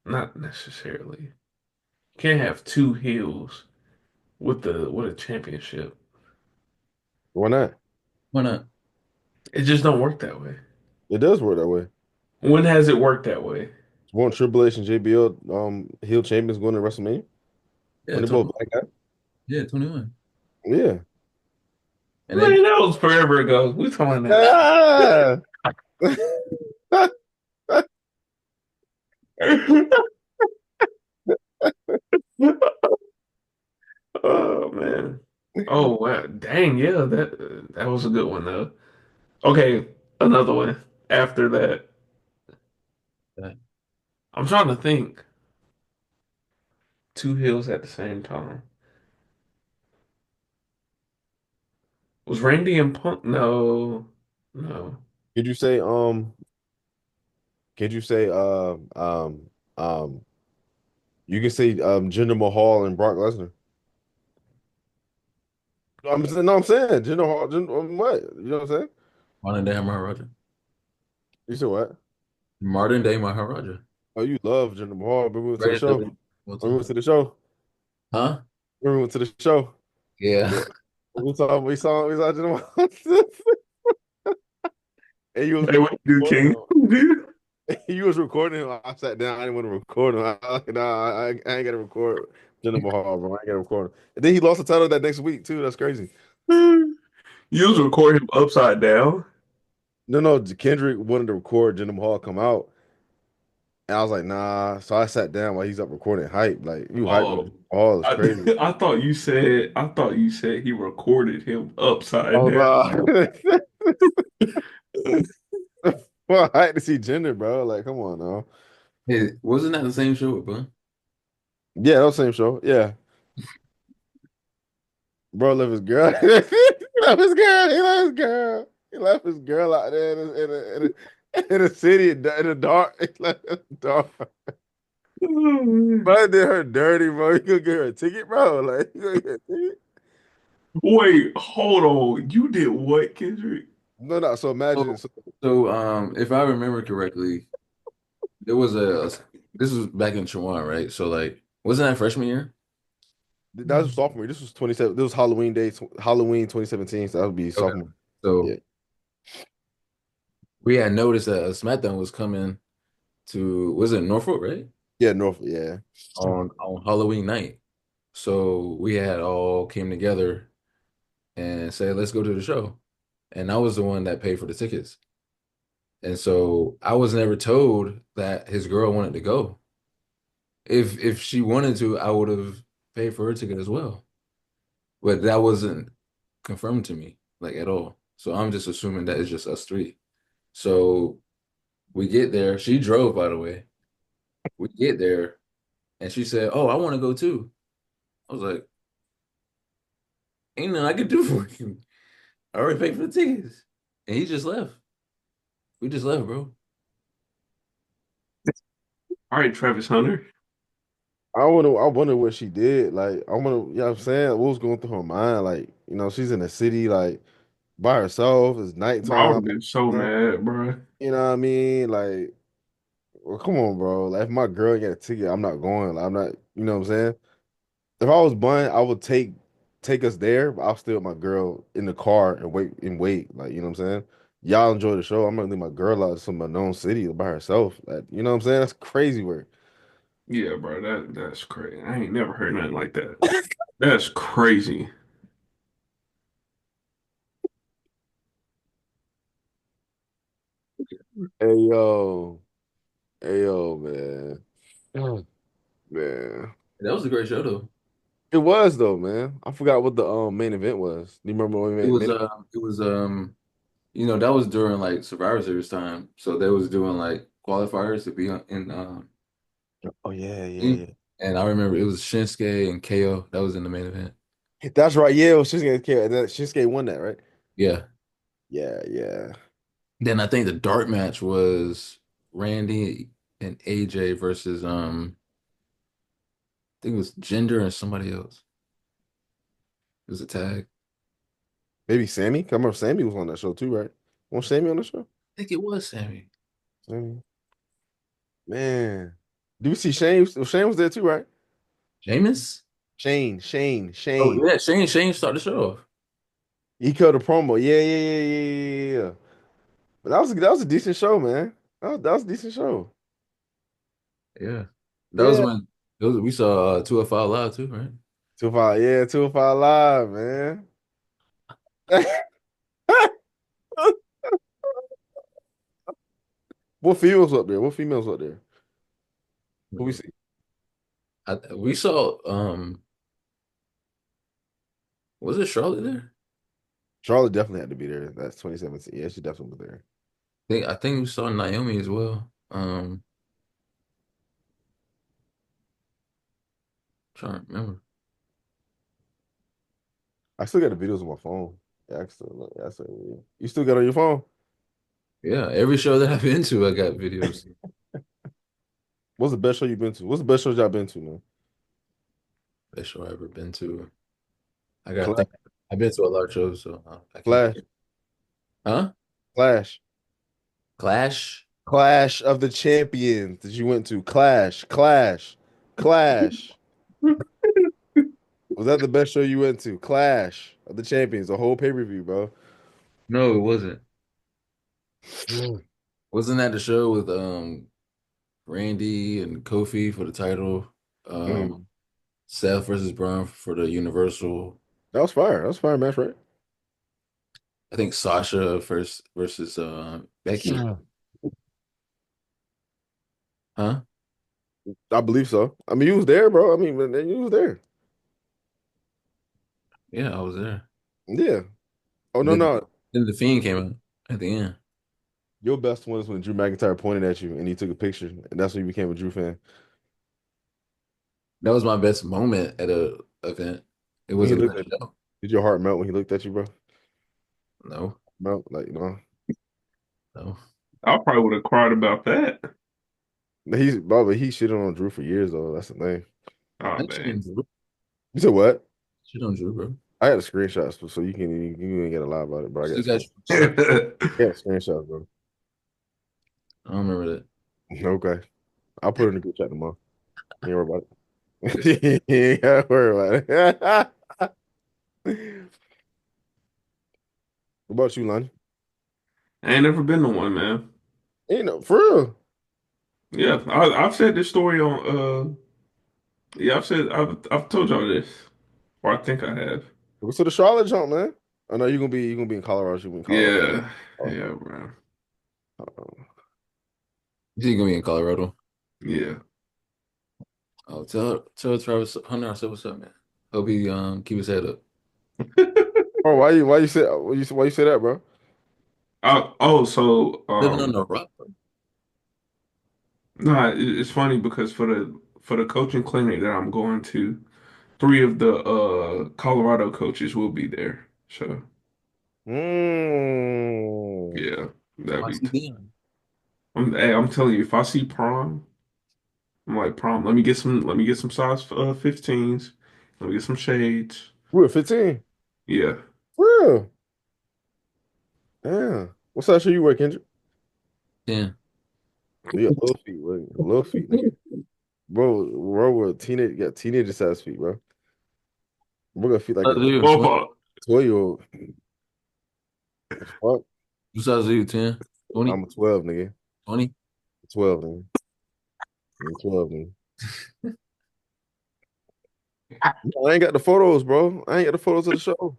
not necessarily. You can't have two heels with a championship. Why not? Why not? It just don't work that way. It does work that way. When has it worked that way? Won't Triple H and JBL heel champions going to WrestleMania Yeah, when they both 21. black guys? Yeah, 21. Yeah. And they Man, that was forever ago. We talking Ah! that. Oh man. Oh wow. Dang, yeah, that was a good one though. Okay, another one after that. I'm trying to think. Two hills at the same time. Was Randy and Punk? No. No. Could you say could you say you can say Jinder Mahal and Brock Lesnar? No, I'm saying Jinder Mahal. What? You know what I'm saying? modern day Maharaja. You said what? Modern day Maharaja. Oh, you love Jinder Mahal. Remember we went to the Greatest show. of all Remember we went time. to the show. Huh? Remember we went to the show. Yeah. We saw Jinder Mahal. And you was Hey, what you do, recording King? him. Dude. You was recording him. I sat down. I didn't want to record him. Nah, I ain't got to record Jinder Mahal, bro. I ain't got to record him. And then he lost the title that next week too. That's crazy. You was recording him upside down. No, no, Kendrick wanted to record Jinder Mahal come out, and I was like, nah. So I sat down while he's up recording hype. Like you hype with Oh, Jinder Mahal is I, crazy. I thought you said he recorded him upside Oh down. no. Well, I had to see Jinder, bro. Like, come on now. Hey, wasn't that the same show with Bun? Yeah, that was the same show. Yeah. Bro left his girl. He left his girl. He left his girl. He left his girl out there in a city in the dark. He left it in the dark. Bro did her dirty, bro. You gonna get her a ticket, bro? Like, you gonna get a ticket? Wait, hold on. You did what, Kendrick? No, no. So imagine. So, so if I remember correctly, there was this was back in Chihuahua, right? So like, wasn't that freshman year? That was sophomore. This was 27. This was Halloween day, Halloween 2017. So that would be Okay. sophomore. Yeah. So we had noticed that a SmackDown was coming to, was it Norfolk, right? Yeah, North. Yeah. On Halloween night. So we had all came together and said, let's go to the show. And I was the one that paid for the tickets. And so I was never told that his girl wanted to go. If she wanted to, I would have paid for her ticket as well. But that wasn't confirmed to me, like at all. So I'm just assuming that it's just us three. So we get there. She drove, by the way. We get there and she said, oh, I want to go too. I was like, ain't nothing I could do for you. I already paid for the tickets. And he just left. We just left, bro. All right, Travis Hunter. I wonder what she did. Like, I wonder, you know what I'm saying? What was going through her mind? Like, she's in the city, like by herself. It's Bro, I would nighttime. have been so mad, bro. You know what I mean? Like, well, come on, bro. Like, if my girl get a ticket, I'm not going. Like, I'm not. You know what I'm saying? If I was Bun, I would take us there, but I'll still my girl in the car and wait. Like, you know what I'm saying? Y'all enjoy the show. I'm gonna leave my girl out in some unknown city by herself. Like, you know what I'm saying? That's crazy work. Yeah, bro, that's crazy. I ain't never heard nothing like that. That's crazy. Hey yo, hey yo, man. Oh, man. That was a great show though. It was though, man. I forgot what the main event was. Do you remember what It was main that was during like Survivor Series time. So they was doing like qualifiers to be in Oh yeah, yeah, in- and I remember it was Shinsuke and KO that was in the main event. yeah. That's right. Yeah, well, Shinsuke won that, right? Yeah. Yeah, yeah. Then I think the dark match was Randy and AJ versus I think it was Jinder and somebody else. It was a tag. Maybe Sammy. 'Cause I remember Sammy was on that show too, right? Was Sammy on the show? I think it was Sammy. Sammy. Man. Do you see Shane? Shane was there too, right? Jameis? Shane. Oh yeah, Shane started the show off. He cut a promo. Yeah. But that was a decent show, man. That was a decent show. Yeah. That was Yeah. when we saw 205 Live too, right? 205, yeah, 205 Live, man. What females up there? What females up there? Who we see? We saw was it Charlotte there? Charlotte definitely had to be there. That's 2017. Yeah, she definitely was there. I think we saw Naomi as well. Trying to remember. I still got the videos on my phone. Yeah, I still look. Yeah, I still, yeah. You still got it on your phone? Yeah, every show that I've been to, I got videos. What's the best show you've been to? What's the best shows y'all been to, man? Best show I've ever been to. I gotta Clash, think. I've been to a lot of shows, so I can't Clash, think. Huh? Clash, Clash? Clash of the Champions that you went to. Clash, Clash, Clash. Was that the best show you went to? Clash of the Champions, the whole pay-per-view, bro. No, it wasn't. Mm. Wasn't that the show with Randy and Kofi for the title? Mm. Seth versus Braun for the Universal. That was fire. That was a fire match, right? I think Sasha first versus Becky. Mm. Huh? I believe so. I mean, you was there, bro. I mean, man, you was there. Yeah, I was there. Yeah. Oh no, Then no. then the Fiend came out at the end. Your best one is when Drew McIntyre pointed at you and he took a picture, and that's when you became a Drew fan. That was my best moment at a event. It When was he a looked good at you, show. did your heart melt when he looked at you, bro? No, Melt, like no. no. I probably would have cried about that. He's Bobby. He shitted on Drew for years though. That's the thing. Oh I shit on man. Drew. You said what? Shit on Drew, bro. I had a screenshot, so you can get a lie about it, but I got Still got screen. still, Yeah, screenshots, bro. I don't remember that. Okay, I'll put it in the group chat tomorrow. You ain't worry about it. You ain't gotta worry about it. What about you, Lonnie? I ain't never been to one, man. Ain't no for real. Yeah, I've said this story on yeah, I've told y'all this. Or I think I have. So the Charlotte jump, man. I know you're gonna be in Colorado. You're gonna be in Colorado. Yeah. Oh, Yeah, bro. oh. You think you're gonna be in Colorado? Yeah. Oh, tell Travis Hunter I said what's up, man. Hope he keep his head up. Bro, why you say that, bro? Oh, so Living on the rock, bro. no, it's funny because for the coaching clinic that I'm going to, three of the Colorado coaches will be there. So Mm. yeah, that'd Watch be. the game. I'm telling you, if I see prom, I'm like prom. Let me get some size 15s. Let me get some shades. We're 15. Yeah. For real. Yeah. What size shoe you wear, Kendrick? Yeah. Yeah, little feet, bro. Little feet, nigga. Bro, with teenage got teenager size feet, bro. We're gonna feel like What a size are you? Well, 20? 12-year-old. Fuck. What size are you? 10? 20? I'm a 12, nigga. 20? 12, nigga. I'm 12, nigga. No, I ain't got the photos, bro. I ain't got the photos of the show.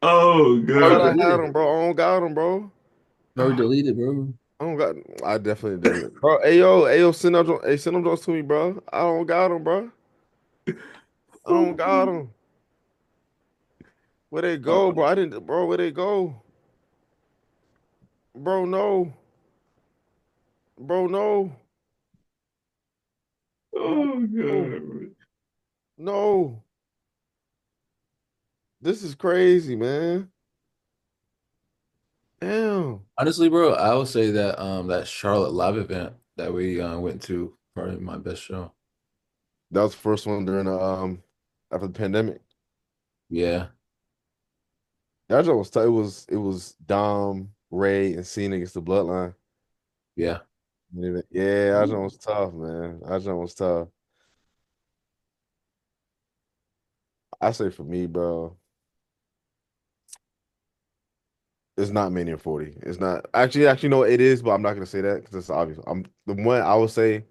oh, I thought good. I had them, bro. I don't got them, bro. Bro, delete it, bro. I don't got. I definitely didn't, bro. Hey yo, send them to me, bro. I don't got them, bro. I don't got them. Where they go, Oh, bro? I didn't, bro. Where they go, bro? No, bro. No, bro. oh, No, good. no. This is crazy, man. Damn. Honestly, bro, I would say that that Charlotte live event that we went to probably my best show. That was the first one during after the pandemic. Yeah, That joint was tough. It was Dom, Ray, and Cena against the Bloodline. yeah. Yeah, that joint was tough, man. That joint was tough. I say for me, bro. It's not Mania 40. It's not actually no, it is, but I'm not gonna say that because it's obvious. I'm the one I would say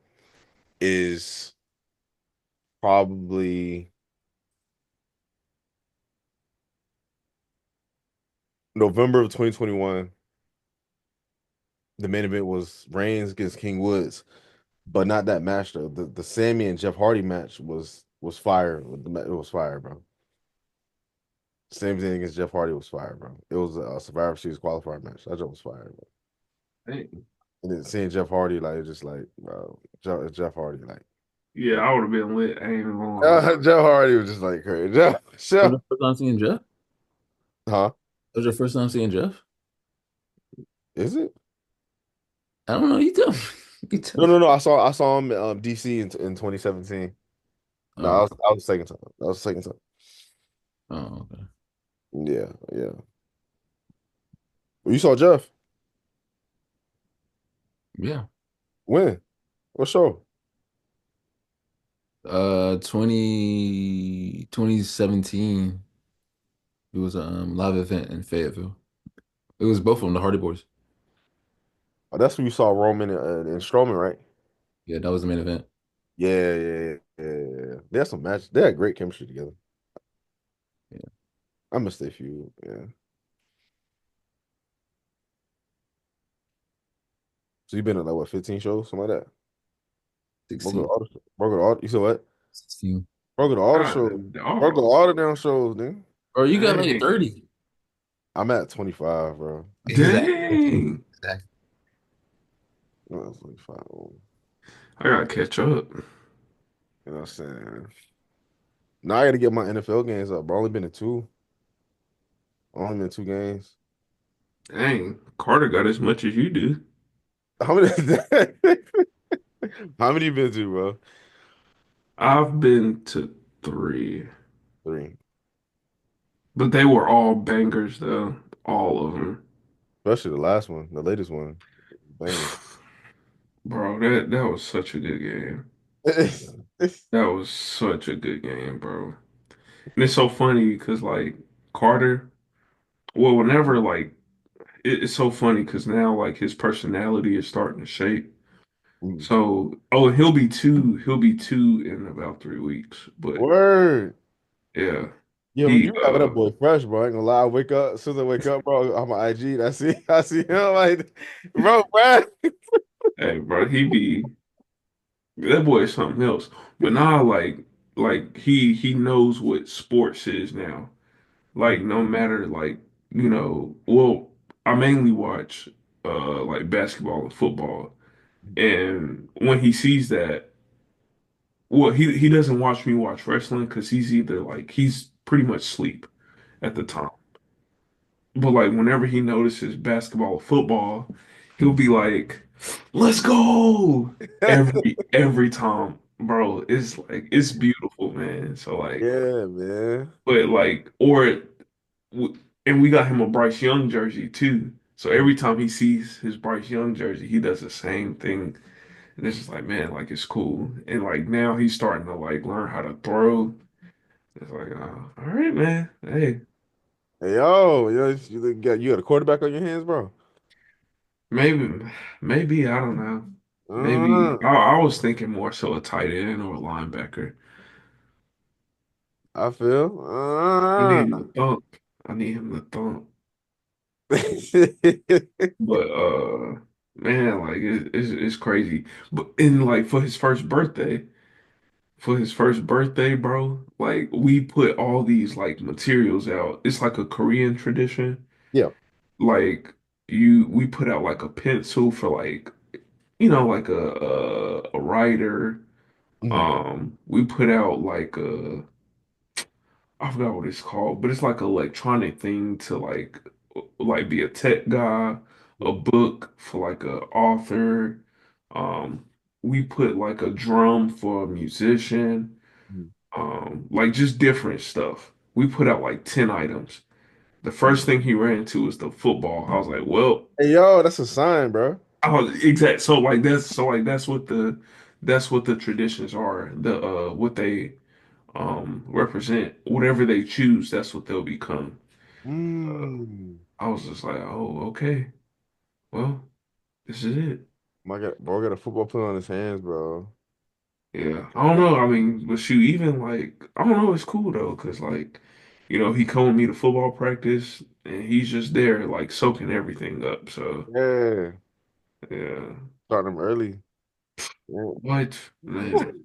is probably November of 2021. The main event was Reigns against King Woods, but not that match though. The Sammy and Jeff Hardy match was fire. It was fire, bro. Same thing against Jeff Hardy was fire, bro. It was a Survivor Series qualifier match. That joke was fire, bro. Dang. And then seeing Jeff Hardy, like, just like, bro, Jeff Hardy, like, Yeah, I would have been lit. I ain't even gonna lie. Jeff Hardy was just like crazy. Was your first time seeing Jeff? Huh? Was your first time seeing Jeff? Is it? I don't know. You tell me. You tell No, me. no, no. I saw him DC in 2017. No, Oh, that was the second time. That was the second time. oh, okay. Yeah, yeah. Well, you saw Jeff. Yeah. When? What show? 2017. It was a live event in Fayetteville. It was both of them, the Hardy Boys. Oh, that's when you saw Roman and Strowman, right? Yeah, that was the main event. Yeah, yeah, yeah, yeah. They had some match. They had great chemistry together. Yeah. I missed a few. Yeah. So you've been at like what, 15 shows, something like that. Bro, go to 16. all bro, go to all. You said what? 16. Bro, go to all the shows. God, Bro, go to dog. all the damn shows, dude. Bro, you got like Dang. 30. I'm at 25, bro. Exactly. Dang. Exactly. I'm at 25. I gotta catch up. You know what I'm saying? Now I got to get my NFL games up, bro. Only been to two. Only been two games. Dang. Carter got as much as you do. How many? How many you been to, bro? I've been to three, Three. but they were all bangers though. All of them. Especially the last one, the latest one. Banger. Bro, that was such a good game. That was such a good game, bro. And it's so funny because like Carter, well, whenever like it's so funny because now like his personality is starting to shape. So, oh, he'll be two in about 3 weeks. But Word. yeah, Yo, he you having that boy fresh, bro. I ain't gonna lie. I wake up, as soon as I wake up, bro, I'm on IG. And I see him like, bro. hey bro, he be that boy is something else. But now like he knows what sports is now. Like no matter like, well, I mainly watch like basketball and football. And when he sees that, well, he doesn't watch me watch wrestling because he's either like he's pretty much sleep at the time. But like whenever he notices basketball or football, he'll be like, "Let's go!" Every time, bro. It's like it's beautiful, man. So like, Yeah, man. but like, and we got him a Bryce Young jersey too. So every time he sees his Bryce Young jersey, he does the same thing. And it's just like, man, like it's cool. And like now he's starting to like learn how to throw. It's like, all right, man. Hey, Hey, yo, you got a quarterback on your hands, bro. maybe, maybe I don't know. Maybe Uh, I was thinking more so a tight end or a linebacker. I feel. I need him to thump. I need him to thump. But man, like it's crazy. But in like for his first birthday, bro, like we put all these like materials out. It's like a Korean tradition. Yeah. Like we put out like a pencil for like like a writer. Mhm. We put out like I forgot what it's called, but it's like an electronic thing to like be a tech guy, a book for like a author. We put like a drum for a musician, Mhm. like just different stuff. We put out like 10 items. The Mhm. first thing he ran to was the football. I was like, well, Hey, yo, that's a sign, bro. I was exact. So like that's what the traditions are. The what they represent. Whatever they choose, that's what they'll become. Mm. I was just like, oh, okay, well, this is it. My God, bro got a football player on his hands, bro. Yeah, I don't know. I mean, but shoot, even like, I don't know. It's cool though, cause like, he come with me to football practice, and he's just there, like soaking everything up. So Yeah, yeah, starting him early. Yeah. what man?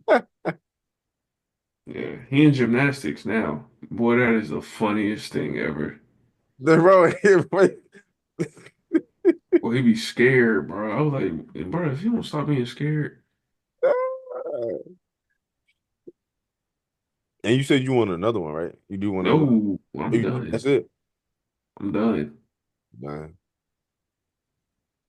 Yeah, he in gymnastics now. Boy, that is the funniest thing ever. The bro, wait. Well, he be scared, bro. I was like, bro, if you don't stop being scared, And you said you want another one, right? You do want another. no, I'm That's done. it. I'm done. Nah.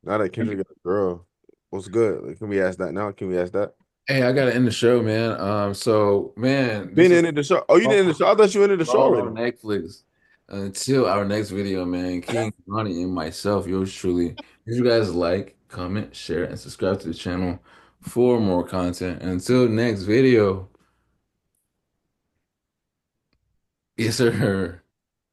Now that Kendrick got a girl, what's good? Like, can we ask that now? Can we ask that? Hey, I gotta end the show, man. So man, this Been is in the show. Oh, you didn't end the show. I thought you ended the show all on already. Netflix. Until our next video, man. King, Ronnie, and myself, yours truly. If you guys like, comment, share, and subscribe to the channel for more content. And until next video, yes, sir.